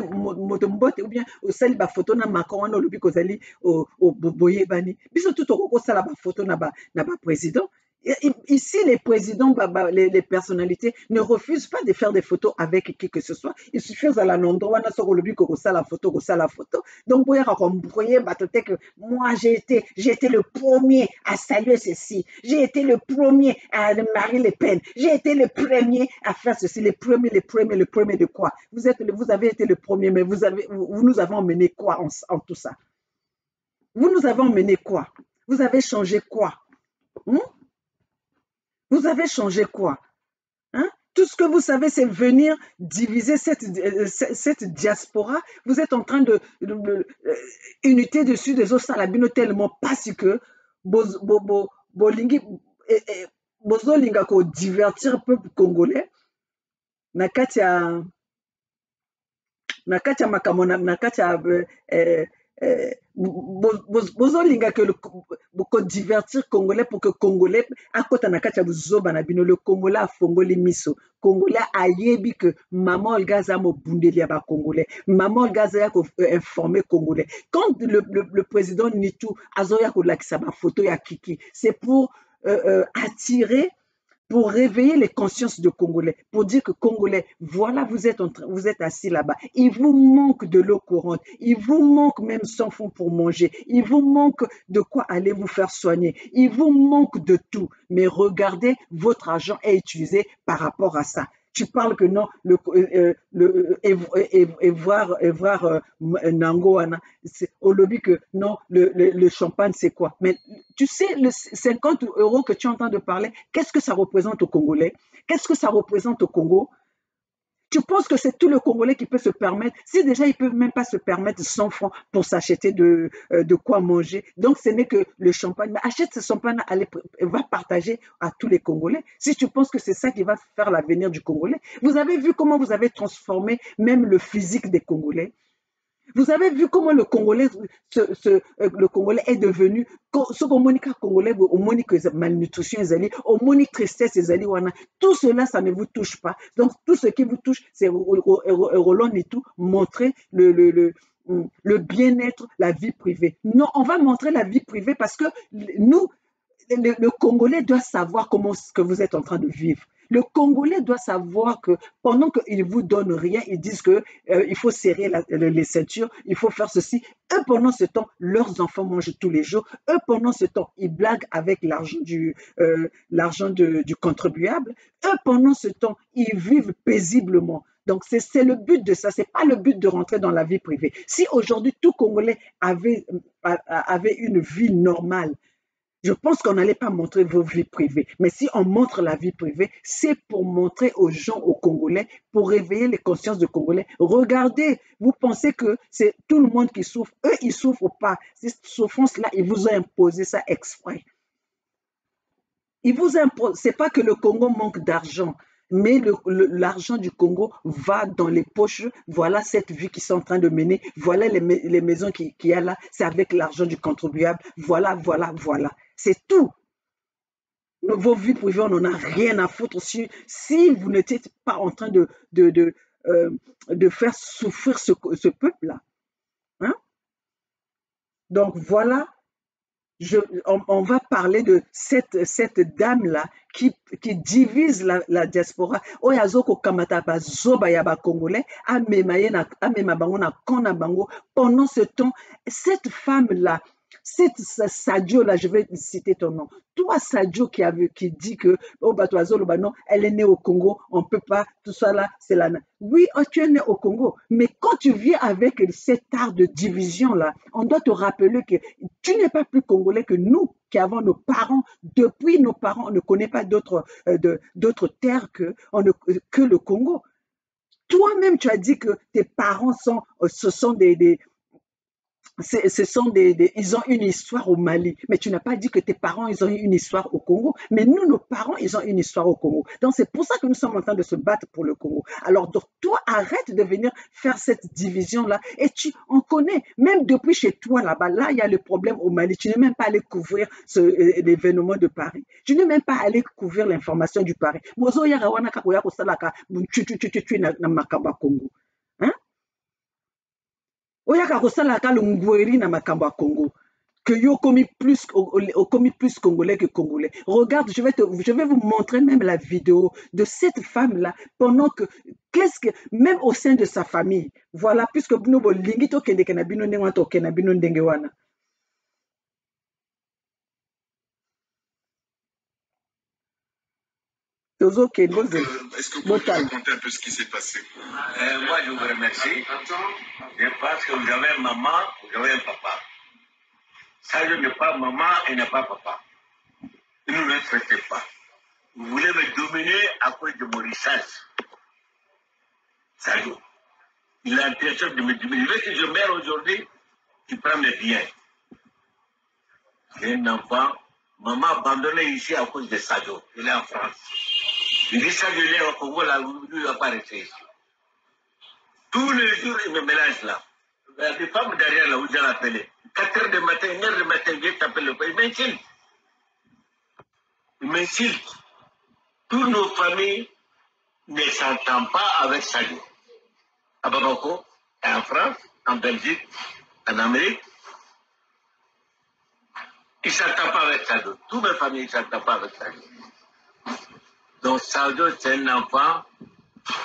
bien au sali ba photo na Macron on lobi ko zali au boyebani. Biso tout au sala ba photo na ba président. Ici, les présidents, les personnalités ne refusent pas de faire des photos avec qui que ce soit. Il suffit à l'endroit où la photo. Donc, moi, j'ai été le premier à saluer ceci. J'ai été le premier à Marie Le Pen. J'ai été le premier à faire ceci. Le premier de quoi? Vous avez été le premier, mais vous nous avez emmené quoi en tout ça? Vous nous avez emmené quoi? Vous avez changé quoi? Vous avez changé quoi? Hein? Tout ce que vous savez, c'est venir diviser cette diaspora. Vous êtes en train de unité dessus des autres salabino tellement parce que bozolinga ko divertir le peuple congolais. Nakatia makamona nakatia bozolinga que divertir Congolais pour que Congolais akota na kati ya buzoba na bino. Le Congolais afongoli miso. Congolais ayebi que maman Olga za mobundeli ya ba Congolais. Maman Olga za ya ko informer Congolais. Quand le président Nitou azoya ko lakisa ba photo ya Kiki, c'est pour attirer, pour réveiller les consciences de Congolais, pour dire que Congolais, voilà, vous êtes assis là-bas. Il vous manque de l'eau courante, il vous manque même 100 fonds pour manger, il vous manque de quoi aller vous faire soigner, il vous manque de tout. Mais regardez, votre argent est utilisé par rapport à ça. Tu parles que non, voir Nangoana, au lobby que non, le champagne c'est quoi? Mais tu sais, le 50 € que tu es en train de parler, qu'est-ce que ça représente aux Congolais? Qu'est-ce que ça représente au Congo? Tu penses que c'est tout le Congolais qui peut se permettre? Si déjà ils ne peuvent même pas se permettre 100 francs pour s'acheter de quoi manger, donc ce n'est que le champagne. Mais achète ce champagne, va partager à tous les Congolais. Si tu penses que c'est ça qui va faire l'avenir du Congolais, vous avez vu comment vous avez transformé même le physique des Congolais? Vous avez vu comment le Congolais est devenu, ce qu'on monique Congolais, au monique malnutrition, au monique tristesse, tout cela, ça ne vous touche pas. Donc, tout ce qui vous touche, c'est Roland et tout, montrer le bien-être, la vie privée. Non, on va montrer la vie privée parce que nous, le Congolais doit savoir comment que vous êtes en train de vivre. Le Congolais doit savoir que pendant qu'ils ne vous donnent rien, ils disent que il faut serrer les ceintures, il faut faire ceci. Eux, pendant ce temps, leurs enfants mangent tous les jours. Eux, pendant ce temps, ils blaguent avec l'argent du contribuable. Eux, pendant ce temps, ils vivent paisiblement. Donc, c'est le but de ça. Ce n'est pas le but de rentrer dans la vie privée. Si aujourd'hui, tout Congolais avait une vie normale, je pense qu'on n'allait pas montrer vos vies privées. Mais si on montre la vie privée, c'est pour montrer aux gens, aux Congolais, pour réveiller les consciences de Congolais. Regardez, vous pensez que c'est tout le monde qui souffre. Eux, ils ne souffrent pas. Cette souffrance-là, ils vous ont imposé ça exprès. Ils vous imposent. Ce n'est pas que le Congo manque d'argent, mais l'argent du Congo va dans les poches. Voilà cette vie qu'ils sont en train de mener. Voilà les maisons qu'il y a là. C'est avec l'argent du contribuable. Voilà, voilà, voilà. C'est tout. Vos vies privées, on n'en a rien à foutre. Si vous n'étiez pas en train de faire souffrir ce peuple-là. Hein? Donc voilà. On va parler de cette dame-là qui divise la diaspora. Pendant ce temps, cette femme-là, cette Sadio-là, je vais citer ton nom. Toi, Sadio, qui dit que oh, non, elle est née au Congo, on ne peut pas, tout ça là, c'est la. Oui, oh, tu es né au Congo, mais quand tu viens avec cet art de division-là, on doit te rappeler que tu n'es pas plus congolais que nous, qui avons nos parents. Depuis nos parents, on ne connaît pas d'autres terres que le Congo. Toi-même, tu as dit que tes parents ce sont ils ont une histoire au Mali, mais tu n'as pas dit que tes parents, ils ont eu une histoire au Congo. Mais nous, nos parents, ils ont une histoire au Congo. Donc, c'est pour ça que nous sommes en train de se battre pour le Congo. Alors, donc, toi, arrête de venir faire cette division-là. Et on connaît, même depuis chez toi, là-bas, là, il y a le problème au Mali. Tu n'es même pas allé couvrir l'événement de Paris. Tu n'es même pas allé couvrir l'information du Paris. Hein? Oyaka kosalaka lungweri na makambo ya Congo. Que yo commis plus congolais que congolais. Regarde, je vais vous montrer même la vidéo de cette femme-là pendant que même au sein de sa famille. Voilà, puisque nous bolingi to kende kana bino ndenge to kena bino ndenge wana. Est-ce que vous pouvez raconter un peu ce qui s'est passé? Moi, je vous remercie. Je pense que vous avez une maman, vous avez un papa. Ça, je n'ai pas maman et n'ai pas papa. Ne me traitez pas. Vous voulez me dominer à cause de mon richesse. Salut. Il a l'intention de me dominer. Il veut que je meure aujourd'hui, il prend mes biens. J'ai un enfant, maman abandonnée ici à cause de Sadio. Il est en France. Il dit Sadio, il est au Congo, là, il ne va pas rester ici. Tous les jours, il me mélange là. des femmes derrière là où j'ai appelé. 4 heures du matin, 1 heure du matin, je t'appelle le pays. Il m'insulte. Toutes nos familles ne s'entendent pas avec Sadio. À Bamako, en France, en Belgique, en Amérique. Ils ne s'entendent pas avec Sadio. Toutes mes familles ne s'entendent pas avec Sadio. Donc Sadio, c'est un enfant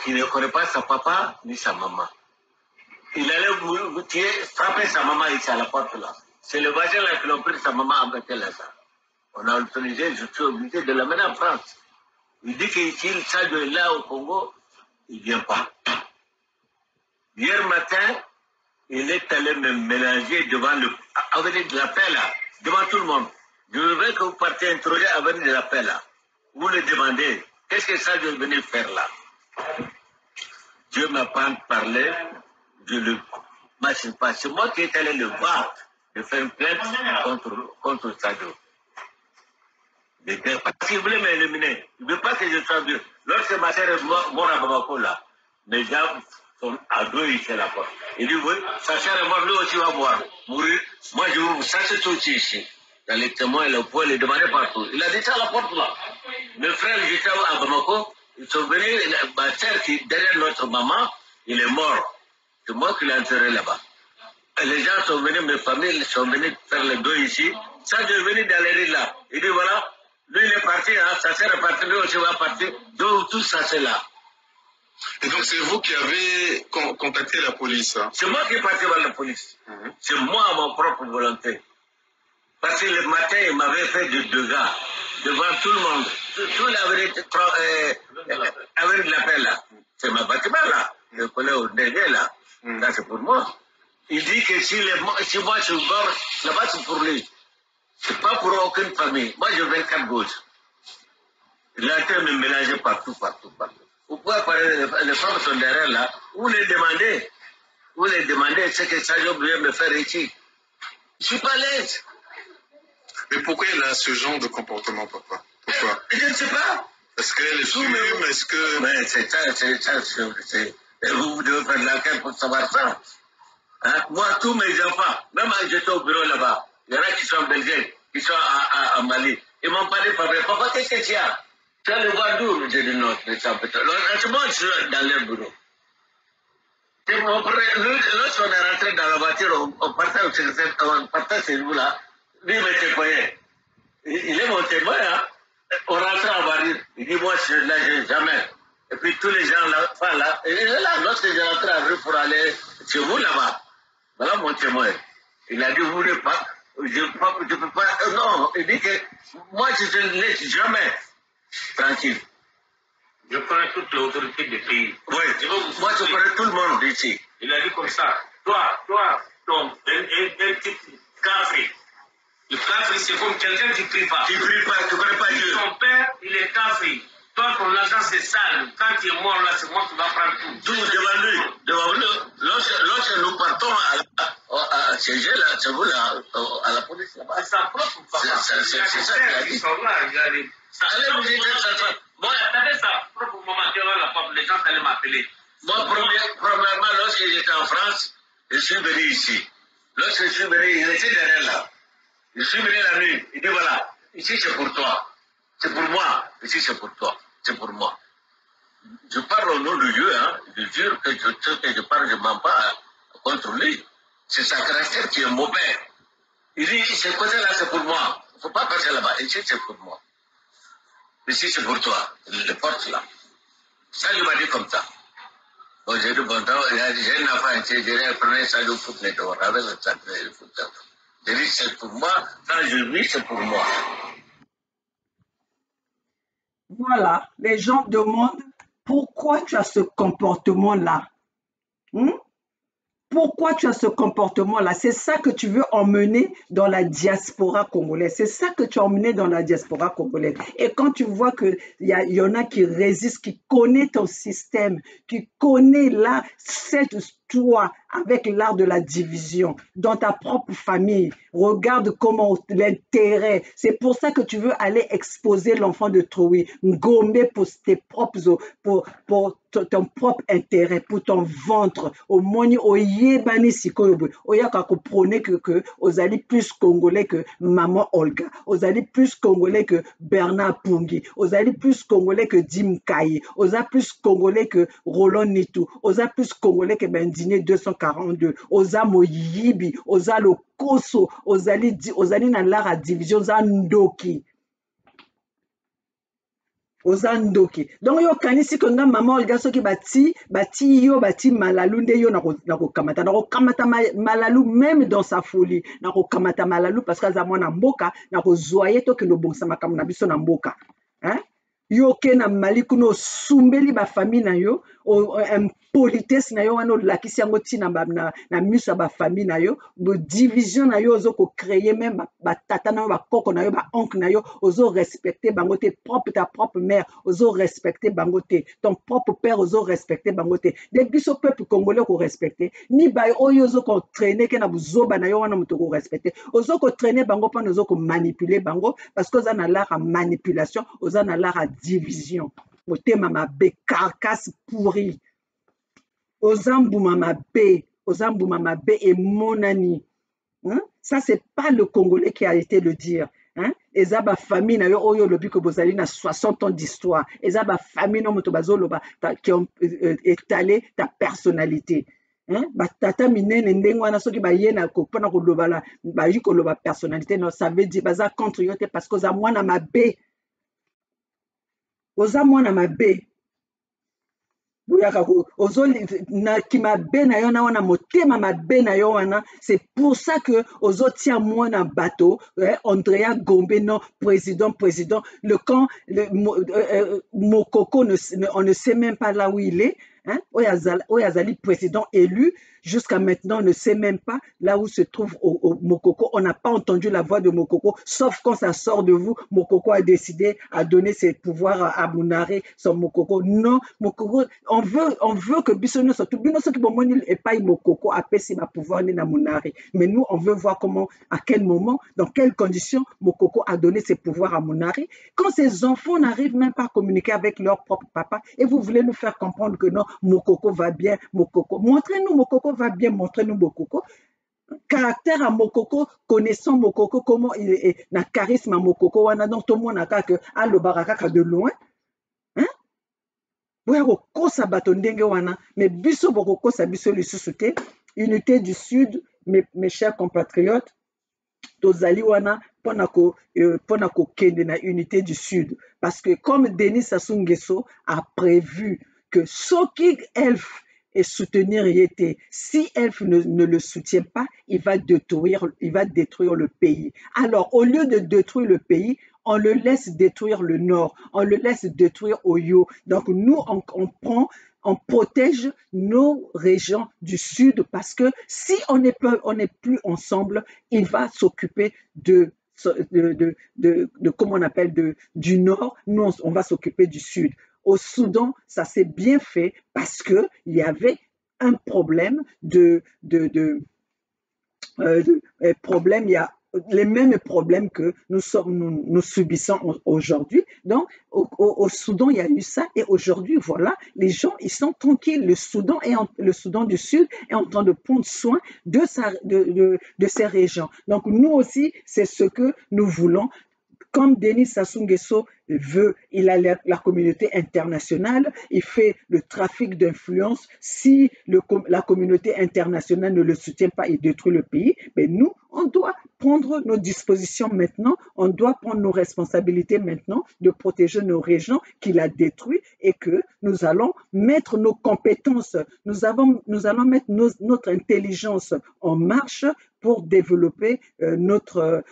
qui ne connaît pas sa papa ni sa maman. Il allait frapper sa maman ici à la porte là. C'est le voisin là qui l'a pris sa maman à mettre là. On a autorisé, je suis obligé de l'amener en France. Il dit que Sadio est là au Congo, il ne vient pas. Hier matin, il est allé me mélanger devant l'avenue de la paix là, devant tout le monde. Je voudrais que vous partiez interroger l'avenue de la paix là. Vous le demandez, qu'est-ce que Sadio est venu faire là? Dieu m'a pas parlé, je le machine pas. C'est moi qui est allé le voir, de faire une plainte contre Sadio. Parce qu'il voulait m'éliminer. Il ne veut pas que je sois vieux. Lorsque ma soeur est morte à Bamako là, mes gens sont à deux ici à la porte. Il dit oui, sa soeur est morte, lui aussi va mourir. Moi je vous ça c'est tout ici. Dans les témoins, le poids, les demander partout. Il a dit ça à la porte là. Mes frères, j'étais à Bamako, ils sont venus, ma soeur qui est derrière notre maman, il est mort. C'est moi qui l'ai enterré là-bas. Les gens sont venus, mes familles sont venus faire le dos ici. Ça, je suis venu dans les rues là. Il dit voilà, lui il est parti, hein, sa soeur est partie, lui aussi va partir. Donc tout ça c'est là. Et donc c'est vous qui avez contacté la police, hein? C'est moi qui est parti voir la police. C'est moi à mon propre volonté. Parce que le matin, il m'avait fait du dégâts devant tout le monde. Tout l'avenir de la paix là. C'est ma bâtiment là. Le collègue au dernier là. Là c'est pour moi. Il dit que si moi je suis mort, là-bas c'est pour lui. C'est pas pour aucune famille. Moi je viens 4 gauche. Il a été me mélanger partout. Vous pouvez parler, les femmes sont derrière là. Vous les demandez ce que Sadio vient me faire ici. Je suis pas l'aise. Mais pourquoi il a ce genre de comportement, papa? Pourquoi? Je ne sais pas. Est-ce qu'elle fume? Est-ce que... Mais c'est ça. Vous devez faire l'enquête pour savoir ça. Hein? Moi, tous mes enfants, même quand j'étais au bureau là-bas, il y en a qui sont en Belgique, qui sont à Mali. Ils m'ont parlé, papa, qu'est-ce que tu as? Tu as le voir d'où? J'ai dit non, c'est ça. Moi, je suis dans leur bureau. Lorsqu'on est rentré dans la voiture, on partait chez vous là, lui il m'était payé. Il est mon témoin, hein. On rentrait en voiture. Il dit, moi, je ne lâche jamais. Et puis tous les gens là, il est là, lorsque j'ai rentré en rue pour aller chez vous là-bas, voilà mon témoin. Il a dit, vous voulez pas, je peux pas, non, il dit que moi, je ne laisse jamais tranquille. Je connais toute l'autorité du pays. Oui, moi je connais tout le monde ici. Il a dit comme ça, toi, un petit café. Le café, c'est comme quelqu'un qui ne prie pas. Qui ne prie pas, tu ne connais pas Dieu. Ton père, il est café. Toi, ton argent, c'est sale. Quand tu es mort là, c'est moi qui va prendre tout. Tout devant lui. Lorsque nous partons à siéger là, c'est vous là, à la police là-bas. C'est sa propre papa. C'est ça qu'il a dit. Ils sont là, regardez. Allez vous dire ça. Moi, j'attendais sa propre maman devant la porte. Les gens allaient m'appeler. Moi, premièrement, lorsque j'étais en France, je suis venu ici. Lorsque je suis venu, il était derrière là. Je suis venu la nuit. Il dit voilà, ici c'est pour toi. C'est pour moi. Ici c'est pour toi. C'est pour moi. Je parle au nom de Dieu, hein. Je jure que je parle, je ne mens pas contre lui. C'est sa caractère qui est mauvais. Il dit, ce côté-là, c'est pour moi. Il ne faut pas passer là-bas. Ici, c'est pour moi. Ici, c'est pour toi. Il le porte là. Ça, il m'a dit comme ça. Bon, j'ai dit, bon, j'ai un enfant ici, j'ai appris ça, je fous les dehors, avec le sac, je fous ça. J'ai dit, c'est pour moi. Quand je vis, c'est pour moi. Voilà, les gens demandent pourquoi tu as ce comportement-là. Pourquoi tu as ce comportement-là? C'est ça que tu veux emmener dans la diaspora congolaise. C'est ça que tu as emmené dans la diaspora congolaise. Et quand tu vois qu'il y en a qui résistent, qui connaissent ton système, qui connaissent là toi, avec l'art de la division, dans ta propre famille. Regarde comment l'intérêt. C'est pour ça que tu veux aller exposer l'enfant de Troï. Gomber pour tes propres, pour ton propre intérêt, pour ton ventre. Au moni, au yebani sikoyobo. Oyaka ko prôner que ozali plus congolais que maman Olga. Ozali plus congolais que Bernard Pungi. Ozali plus congolais que Dim Kaye. Ozali plus congolais que Roland Nitou. Ozali plus congolais que Bendine 242. Oza Moyibi. Oza le Koso. Ozali na lara division. Oza Ndoki. Ozandoki. Donc yo kanisi konga maman Olga soki bati malalu nde yo nako kamata malalu même dans sa folie nako kamata malalu parce que za mwana mboka nako zoyer to ke no bongsa makambo na biso na mboka hein yo ke na mali kuno sumbeli ba famille na yo politesse na yo wana olakisi yango ntina na miso ya bafamille na yo division na yo ozo créer même batata na yo bakoko na yo baoncle na yo ozo respecter bango te ta propre mère ozo respecter bango te ton propre père ozo respecter bango te de biso peuple congolais ko respecter ni ba oyo ozo ko traîner ke na buzoba na yo wana moto ko respecter ozo ko traîner bango pa ozo ko manipuler bango parce que oza na l'art à manipulation oza na l'art à division motema mabe carcasse pourrie Ozambuma mabe et monani. Hein? Ça, c'est pas le Congolais qui a été le dire. Hein? Eza ba famille na yo oyo lobi ko bozali na 60 ans d'histoire. Eza ba famille no moto bazoloba qui ont étalé ta personnalité. Hein? Ba tata minene ndenge wana soki ba yena ko pona ko lobala ba yi ko loba personnalité non ça veut dire baza contre yo te parce que oza mwana mabe. Oza mwana mabe. C'est pour ça que Ozotia Mwana Bato, Andrea Gombe, non, président, le camp, Mokoko, on ne sait même pas là où il est. Hein? Oyazali, président élu, jusqu'à maintenant, on ne sait même pas là où se trouve Mokoko. On n'a pas entendu la voix de Mokoko, sauf quand ça sort de vous, Mokoko a décidé à donner ses pouvoirs à Mounari, son Mokoko. Non, Mokoko, on veut que Bissono soit tout. Binoso qui bomoni et pas Mokoko a payé ma pouvoir na Mounari. Mais nous, on veut voir comment, à quel moment, dans quelles conditions Mokoko a donné ses pouvoirs à Mounari. Quand ces enfants n'arrivent même pas à communiquer avec leur propre papa, et vous voulez nous faire comprendre que non, Mokoko va bien, Mokoko. Montrez-nous Mokoko va bien, montrez-nous Mokoko. Caractère à Mokoko, connaissant Mokoko, comment il est, na charisme à Mokoko, wana donc tout le monde a que à le baraka de loin. Hein? Mais biso bokoko sa biso lisusuke, unité du Sud, mes chers compatriotes, tozali wana pona ko kende na unité du Sud. Parce que comme Denis Sassou Nguesso a prévu que Soki Elf et soutenir Yété, si Elf ne le soutient pas, il va détruire le pays. Alors, au lieu de détruire le pays, on le laisse détruire le Nord, on le laisse détruire Oyo. Donc, nous, on protège nos régions du Sud parce que si on n'est plus ensemble, il va s'occuper comment on appelle, du Nord, nous, on va s'occuper du Sud. Au Soudan, ça s'est bien fait parce que il y avait un problème il y a les mêmes problèmes que nous subissons aujourd'hui. Donc, au Soudan, il y a eu ça et aujourd'hui, voilà, les gens, ils sont tranquilles. Le Soudan du Sud est en train de prendre soin de ces régions. Donc, nous aussi, c'est ce que nous voulons. Comme Denis Sassou Nguesso veut, il a la communauté internationale, il fait le trafic d'influence. Si la communauté internationale ne le soutient pas, il détruit le pays. Mais nous, on doit prendre nos dispositions maintenant, on doit prendre nos responsabilités maintenant de protéger nos régions qu'il a détruites et que nous allons mettre nos compétences, nous allons mettre notre intelligence en marche pour développer notre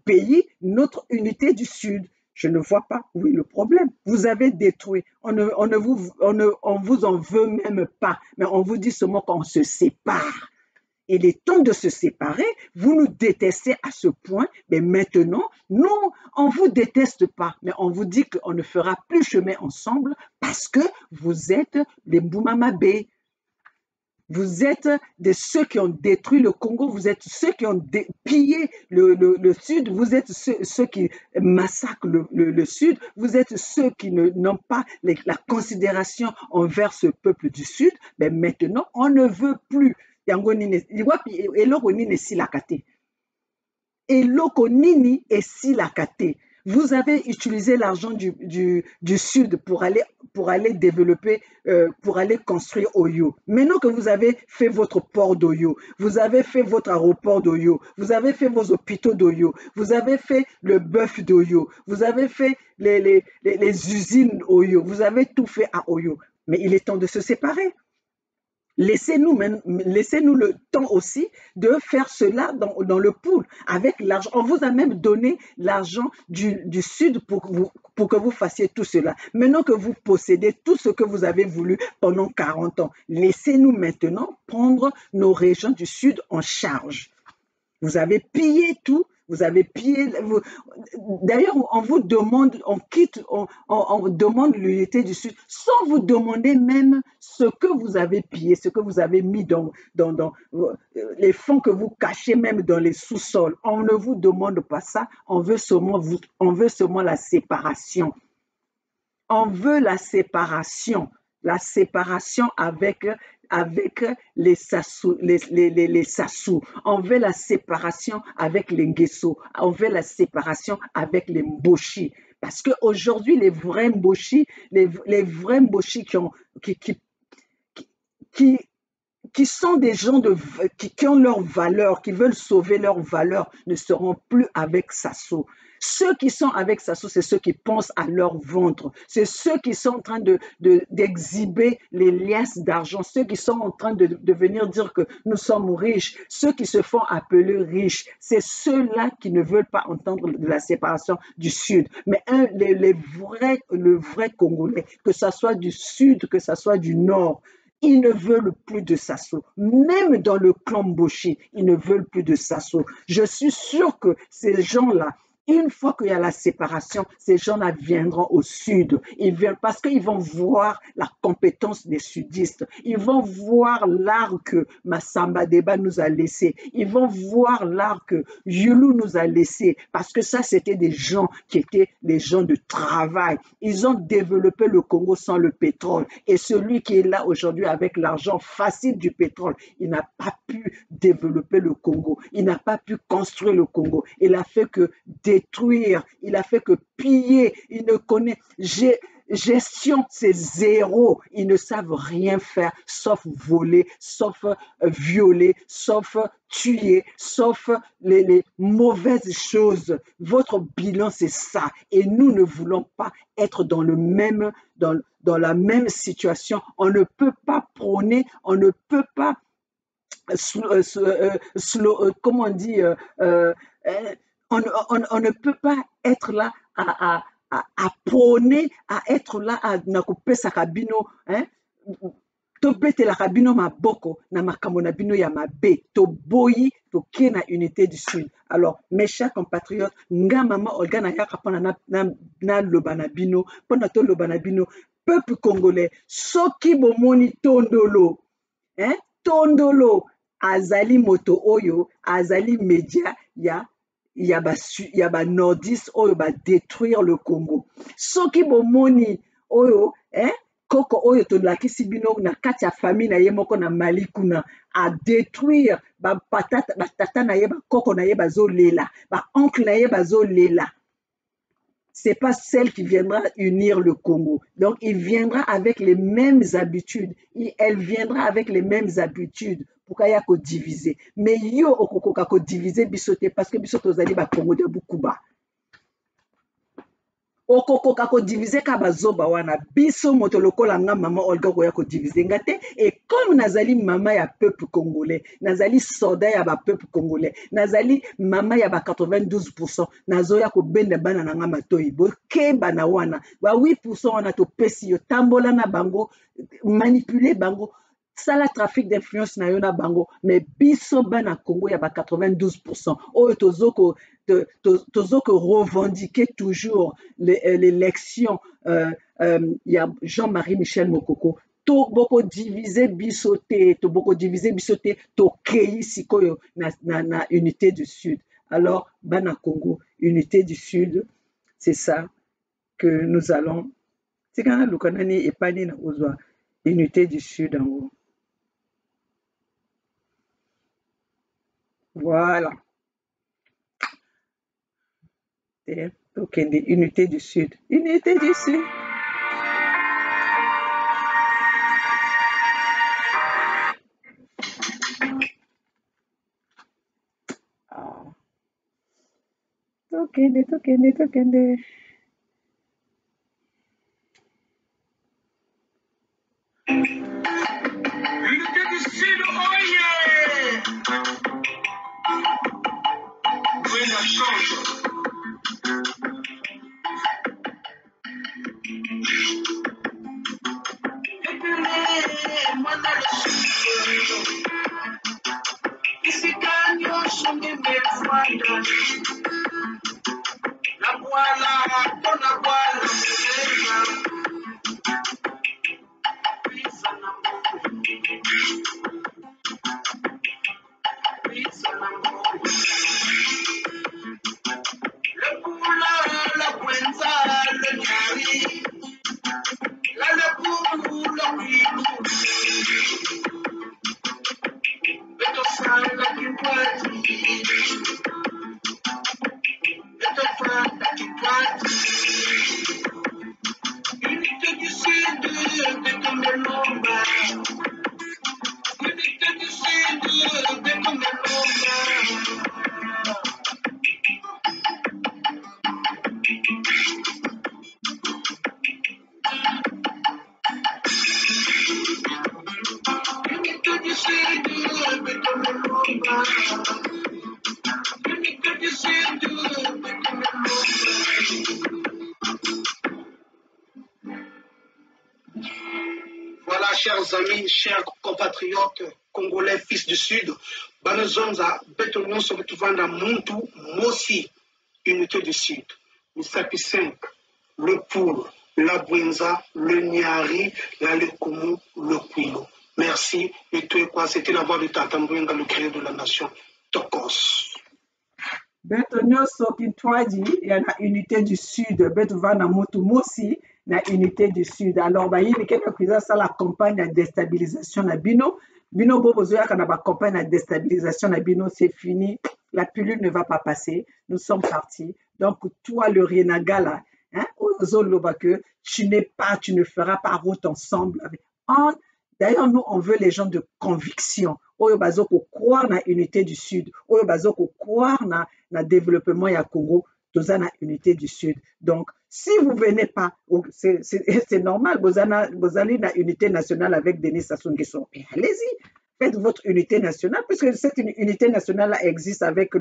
pays, notre unité du Sud. Je ne vois pas où est le problème. Vous avez détruit. On vous en veut même pas, mais on vous dit seulement qu'on se sépare. Il est temps de se séparer. Vous nous détestez à ce point, mais maintenant, nous, on vous déteste pas, mais on vous dit qu'on ne fera plus chemin ensemble parce que vous êtes les Mboumamabé. Vous êtes de ceux qui ont détruit le Congo, vous êtes ceux qui ont pillé le Sud, vous êtes ceux qui massacrent le Sud, vous êtes ceux qui n'ont pas la considération envers ce peuple du Sud. Mais maintenant, on ne veut plus. Vous avez utilisé l'argent du Sud pour aller développer, pour aller construire Oyo. Maintenant que vous avez fait votre port d'Oyo, vous avez fait votre aéroport d'Oyo, vous avez fait vos hôpitaux d'Oyo, vous avez fait le bœuf d'Oyo, vous avez fait les usines Oyo, vous avez tout fait à Oyo. Mais il est temps de se séparer. Laissez-nous le temps aussi de faire cela dans le pool avec l'argent. On vous a même donné l'argent du Sud pour que vous fassiez tout cela. Maintenant que vous possédez tout ce que vous avez voulu pendant 40 ans, laissez-nous maintenant prendre nos régions du Sud en charge. Vous avez pillé tout. Vous avez pillé. D'ailleurs, on vous demande, on demande l'unité du Sud sans vous demander même ce que vous avez pillé, ce que vous avez mis dans les fonds que vous cachez même dans les sous-sols. On ne vous demande pas ça. On veut seulement la séparation. On veut la séparation avec les Sassou, on veut la séparation avec les Nguesso, on veut la séparation avec les Mboshi. Parce qu'aujourd'hui, les vrais Mboshi qui sont des gens qui ont leur valeur, qui veulent sauver leur valeur, ne seront plus avec Sassou. Ceux qui sont avec Sassou, c'est ceux qui pensent à leur ventre. C'est ceux qui sont en train d'exhiber les liasses d'argent, ceux qui sont en train de venir dire que nous sommes riches, ceux qui se font appeler riches. C'est ceux-là qui ne veulent pas entendre de la séparation du Sud. Mais le vrai Congolais, que ce soit du Sud, que ce soit du Nord, ils ne veulent plus de Sassou. Même dans le clan Mboshi, ils ne veulent plus de Sassou. Je suis sûr que ces gens-là, une fois qu'il y a la séparation, ces gens-là viendront au Sud. Ils viennent parce qu'ils vont voir la compétence des sudistes. Ils vont voir l'art que Massamba Deba nous a laissé. Ils vont voir l'art que Yulu nous a laissé. Parce que ça, c'était des gens qui étaient des gens de travail. Ils ont développé le Congo sans le pétrole. Et celui qui est là aujourd'hui avec l'argent facile du pétrole, il n'a pas pu développer le Congo. Il n'a pas pu construire le Congo. Il a fait que détruire, il a fait que piller, il ne connaît, gestion c'est zéro, ils ne savent rien faire sauf voler, sauf violer, sauf tuer, sauf les mauvaises choses. Votre bilan c'est ça et nous ne voulons pas être dans la même situation. On ne peut pas prôner, on ne peut pas comment on dit on ne peut pas être là à prôner, à être là à nakopesa kabino, tobetela kabino maboko na makambo na bino ya mabe, toboyi toke na unité du Sud. Alors mes chers compatriotes, nga mama Olga na yaka pona na loba na bino, pona to loba na bino, peuple congolais, soki bomoni tondolo, tondolo azali moto oyo, azali média il y a ba nordiste oyo ba détruire le Congo. Soki bomoni oyo koko oyo to lakisi bino na kati ya famille na ye moko na Mali kuna a détruire ba tata na ye ba koko na ye bazolela, ba oncle na ye bazolela. C'est pas celle qui viendra unir le Congo. Donc, il viendra avec les mêmes habitudes. Elle viendra avec les mêmes habitudes pour qu'il y ait qu'à diviser. Mais yo okokoka ko diviser bisote parce que bisote ozali ba Congo de Bukuba. Okokoka ko diviser ka bazoba wana biso moto lokola nga mama Olga koya ko diviser ngate et comme nazali mama ya peuple congolais, nazali soldat ya ba peuple congolais, nazali mama ya ba 92%, nazoya ko benda bana na nga matoyi bo keba na wana ba 8% wana to pesi yo tambola na bango, manipuler bango, sala trafic d'influence na yo na bango, mais biso bana Congo ya ba 92%. Oyo tozoko revendiquer toujours l'élection. Il y a Jean-Marie Michel Mokoko. toboko diviser biso te, toboko diviser biso te, tokei sikoyo na unité du Sud. Alors, bana Congo, unité du Sud, c'est ça que nous allons. C'est quand le Canani est pas né dans unité du Sud en haut. Voilà. Ok, unité du Sud. Unité du Sud. Tokende. Unité du Sud, oh yeah! Oui, la change. Voilà, chers amis, chers compatriotes congolais, fils du Sud, Banozonza, Betonion, Sobetuvanda, Muntu, Mossi, unité du Sud, Misapi 5, le Poul, la Bwenza, le Niari, la Lekumu, le Kwilo. Merci, et toi, quoi, c'était la voix de Tatambouenga, le créé de la nation, Tokos. Betonion, Sokintwadi, il y a la unité du Sud, Betuvana, Mutu, Mossi, la unité du Sud. Alors, il y a quelqu'un qui a la campagne de déstabilisation na Bino. Bino Bobozoya, quand on a campagne de déstabilisation na Bino, c'est fini. La pilule ne va pas passer. Nous sommes partis. Donc, toi, le Rienaga, là, hein, tu ne feras pas route ensemble. D'ailleurs, nous, on veut les gens de conviction. Oyo bazoko croire na unité du Sud. Oyo bazoko croire na développement ya Congo. Toza na unité du Sud. Donc, si vous ne venez pas, c'est normal, vous allez na unité nationale avec Denis Sassou Nguesso. Allez-y, faites votre unité nationale, puisque cette unité nationale existe avec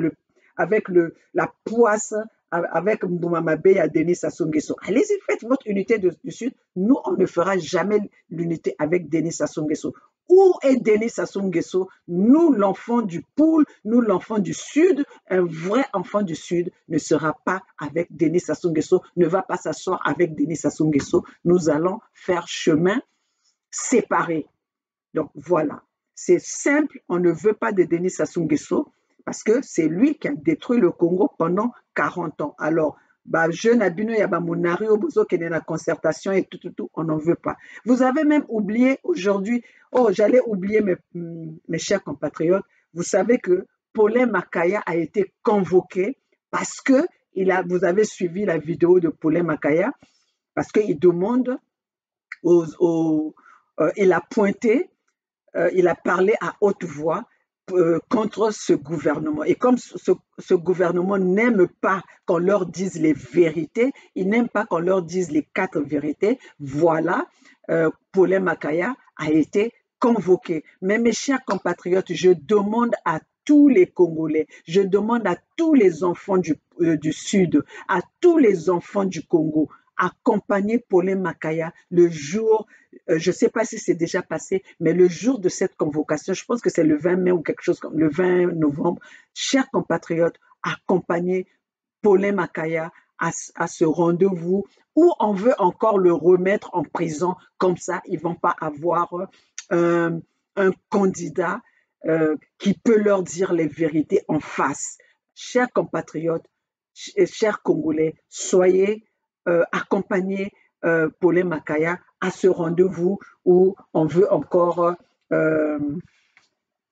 la poisse, avec Mboumamabe et Denis Sassou Nguesso. Allez-y, faites votre unité du Sud. Nous, on ne fera jamais l'unité avec Denis Sassou Nguesso. Où est Denis Sassou Nguesso? Nous, l'enfant du Poul, nous, l'enfant du Sud, un vrai enfant du Sud ne sera pas avec Denis Sassou Nguesso, ne va pas s'asseoir avec Denis Sassou Nguesso. Nous allons faire chemin séparé. Donc voilà, c'est simple, on ne veut pas de Denis Sassou Nguesso parce que c'est lui qui a détruit le Congo pendant 40 ans. Alors, jeune Abino Yabamunari, Obozo, qui est dans la concertation et tout, on n'en veut pas. Vous avez même oublié aujourd'hui, j'allais oublier mes chers compatriotes, vous savez que Paulin Makaya a été convoqué parce que vous avez suivi la vidéo de Paulin Makaya, parce qu'il demande il a pointé, il a parlé à haute voix contre ce gouvernement. Et comme ce gouvernement n'aime pas qu'on leur dise les vérités, il n'aime pas qu'on leur dise les 4 vérités, voilà, Paulin Makaya a été convoqué. Mais mes chers compatriotes, je demande à tous les Congolais, je demande à tous les enfants du Sud, à tous les enfants du Congo, accompagner Paulin Makaya le jour, je ne sais pas si c'est déjà passé, mais le jour de cette convocation, je pense que c'est le 20 mai ou quelque chose comme le 20 novembre, chers compatriotes, accompagner Paulin Makaya à ce rendez-vous ou on veut encore le remettre en prison, comme ça ils vont pas avoir un candidat qui peut leur dire les vérités en face. Chers compatriotes, chers Congolais, soyez accompagnés Paulin Makaya à ce rendez-vous où on veut encore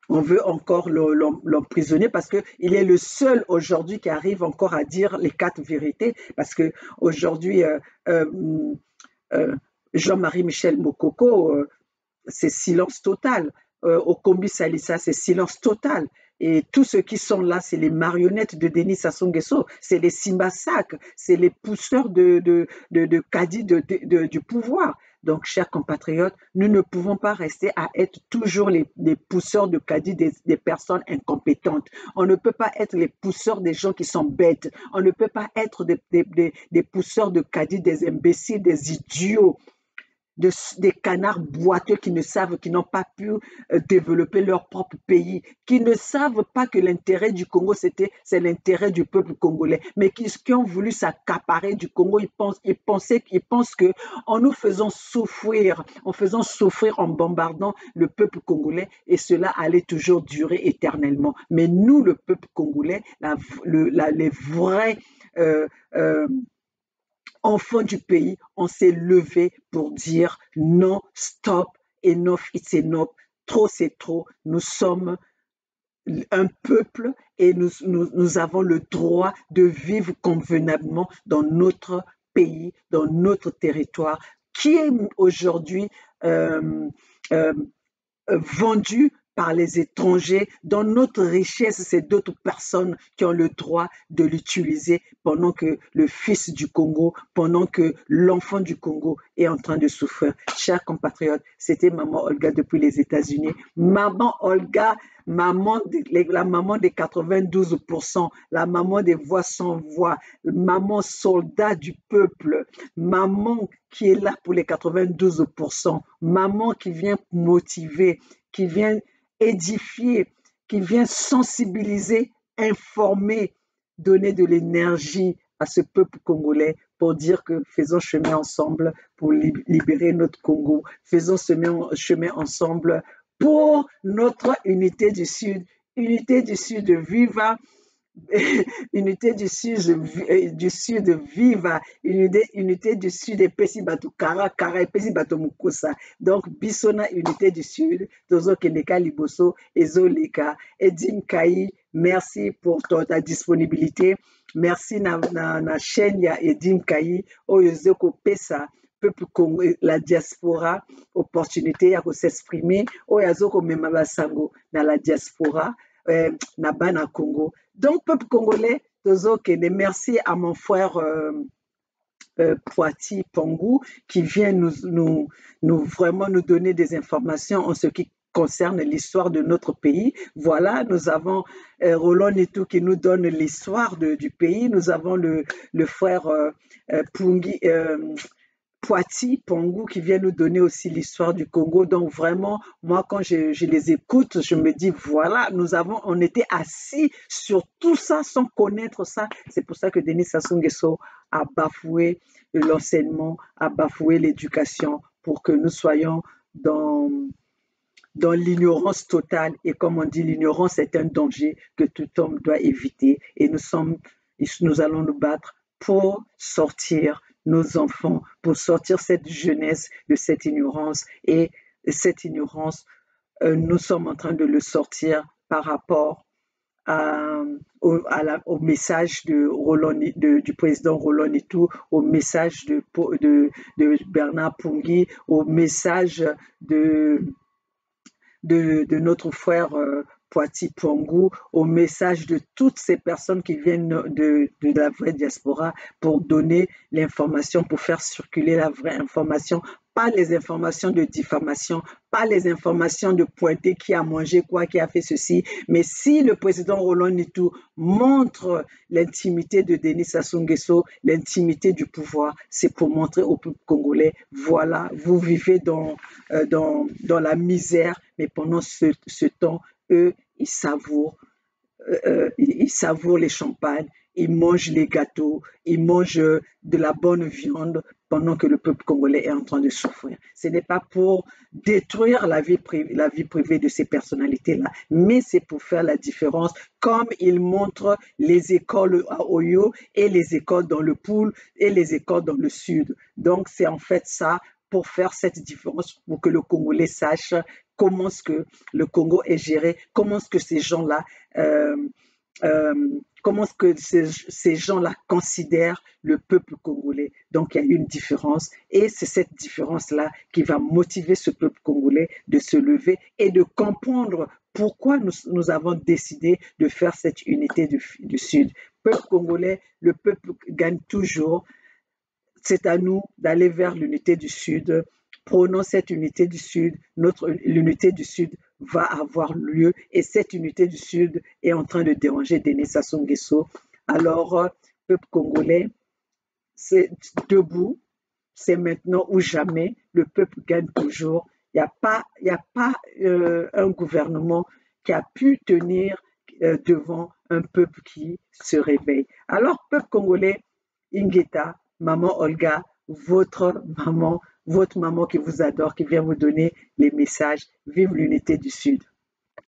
l'emprisonner parce qu'il est le seul aujourd'hui qui arrive encore à dire les 4 vérités. Parce que aujourd'hui, Jean-Marie Michel Mokoko, c'est silence total. Okombi Salissa, c'est silence total. Et tous ceux qui sont là, c'est les marionnettes de Denis Sassou Nguesso, c'est les Simbasak, c'est les pousseurs de Kadi du pouvoir. Donc, chers compatriotes, nous ne pouvons pas rester à être toujours les pousseurs de Kadi des personnes incompétentes. On ne peut pas être les pousseurs des gens qui sont bêtes. On ne peut pas être des pousseurs de Kadi des imbéciles, des idiots. Des canards boiteux qui n'ont pas pu développer leur propre pays, qui ne savent pas que l'intérêt du Congo, c'est l'intérêt du peuple congolais, mais qui ont voulu s'accaparer du Congo. Ils pensent que en nous faisant souffrir, en bombardant le peuple congolais, et cela allait toujours durer éternellement. Mais nous, le peuple congolais, les vrais enfants du pays, on s'est levé pour dire non, stop, enough, it's enough, trop c'est trop, nous sommes un peuple et nous avons le droit de vivre convenablement dans notre pays, dans notre territoire, qui est aujourd'hui vendu par les étrangers, dont notre richesse, c'est d'autres personnes qui ont le droit de l'utiliser pendant que le fils du Congo, pendant que l'enfant du Congo est en train de souffrir. Chers compatriotes, c'était Maman Olga depuis les États-Unis. Maman Olga, la maman des 92%, la maman des voix sans voix, maman soldat du peuple, maman qui est là pour les 92%, maman qui vient motiver, qui vient édifier, qui vient sensibiliser, informer, donner de l'énergie à ce peuple congolais pour dire que faisons chemin ensemble pour libérer notre Congo, faisons chemin ensemble pour notre unité du Sud, viva, unité du sud viva, unité du sud epesi bato kara epesi bato mukusa. Donc bisona unité du sud tozokendeka liboso ezoleka. Edim Kai, merci pour ta disponibilité, merci na chaîne ya Edim Kai oyo ezokopesa peuple Congo, la diaspora opportunité ya s'exprimer oyo azokomema basango na la diaspora na bana Congo. Donc, peuple congolais, merci à mon frère Poiti Pangou qui vient vraiment nous donner des informations en ce qui concerne l'histoire de notre pays. Voilà, nous avons Roland Nitou qui nous donne l'histoire du pays. Nous avons le frère Poiti Pangou qui vient nous donner aussi l'histoire du Congo. Donc vraiment, moi quand je les écoute, je me dis voilà, on était assis sur tout ça sans connaître ça. C'est pour ça que Denis Sassou Nguesso a bafoué l'enseignement, a bafoué l'éducation pour que nous soyons dans l'ignorance totale. Et comme on dit, l'ignorance est un danger que tout homme doit éviter. Et nous allons nous battre pour sortir nos enfants, pour sortir cette jeunesse de cette ignorance. Et cette ignorance, nous sommes en train de le sortir par rapport au message du président Roland Nitou, au message de Bernard Pungui, au message de notre frère Poiti Pangou, au message de toutes ces personnes qui viennent de la vraie diaspora pour donner l'information, pour faire circuler la vraie information, pas les informations de diffamation, pas les informations de pointer qui a mangé quoi, qui a fait ceci. Mais si le président Roland Nitou montre l'intimité de Denis Sassou Nguesso, l'intimité du pouvoir, c'est pour montrer au peuple congolais, voilà, vous vivez dans la misère, mais pendant ce temps, eux, ils savourent les champagnes, ils mangent les gâteaux, ils mangent de la bonne viande pendant que le peuple congolais est en train de souffrir. Ce n'est pas pour détruire la vie privée de ces personnalités-là, mais c'est pour faire la différence, comme ils montrent les écoles à Oyo et les écoles dans le Poul et les écoles dans le Sud. Donc, c'est en fait ça pour faire cette différence, pour que le Congolais sache comment est-ce que le Congo est géré, comment est-ce que ces gens-là comment est-ce que ces gens-là considèrent le peuple congolais. Donc, il y a une différence et c'est cette différence-là qui va motiver ce peuple congolais de se lever et de comprendre pourquoi nous avons décidé de faire cette unité du Sud. Peuple congolais, le peuple gagne toujours. C'est à nous d'aller vers l'unité du Sud. Prenons cette unité du Sud. L'unité du Sud va avoir lieu et cette unité du Sud est en train de déranger Denis Sassou Nguesso. Alors, peuple congolais, c'est debout, c'est maintenant ou jamais, le peuple gagne toujours. Il n'y a pas un gouvernement qui a pu tenir devant un peuple qui se réveille. Alors, peuple congolais, Ingeta, maman Olga, votre maman qui vous adore, qui vient vous donner les messages. Vive l'unité du Sud.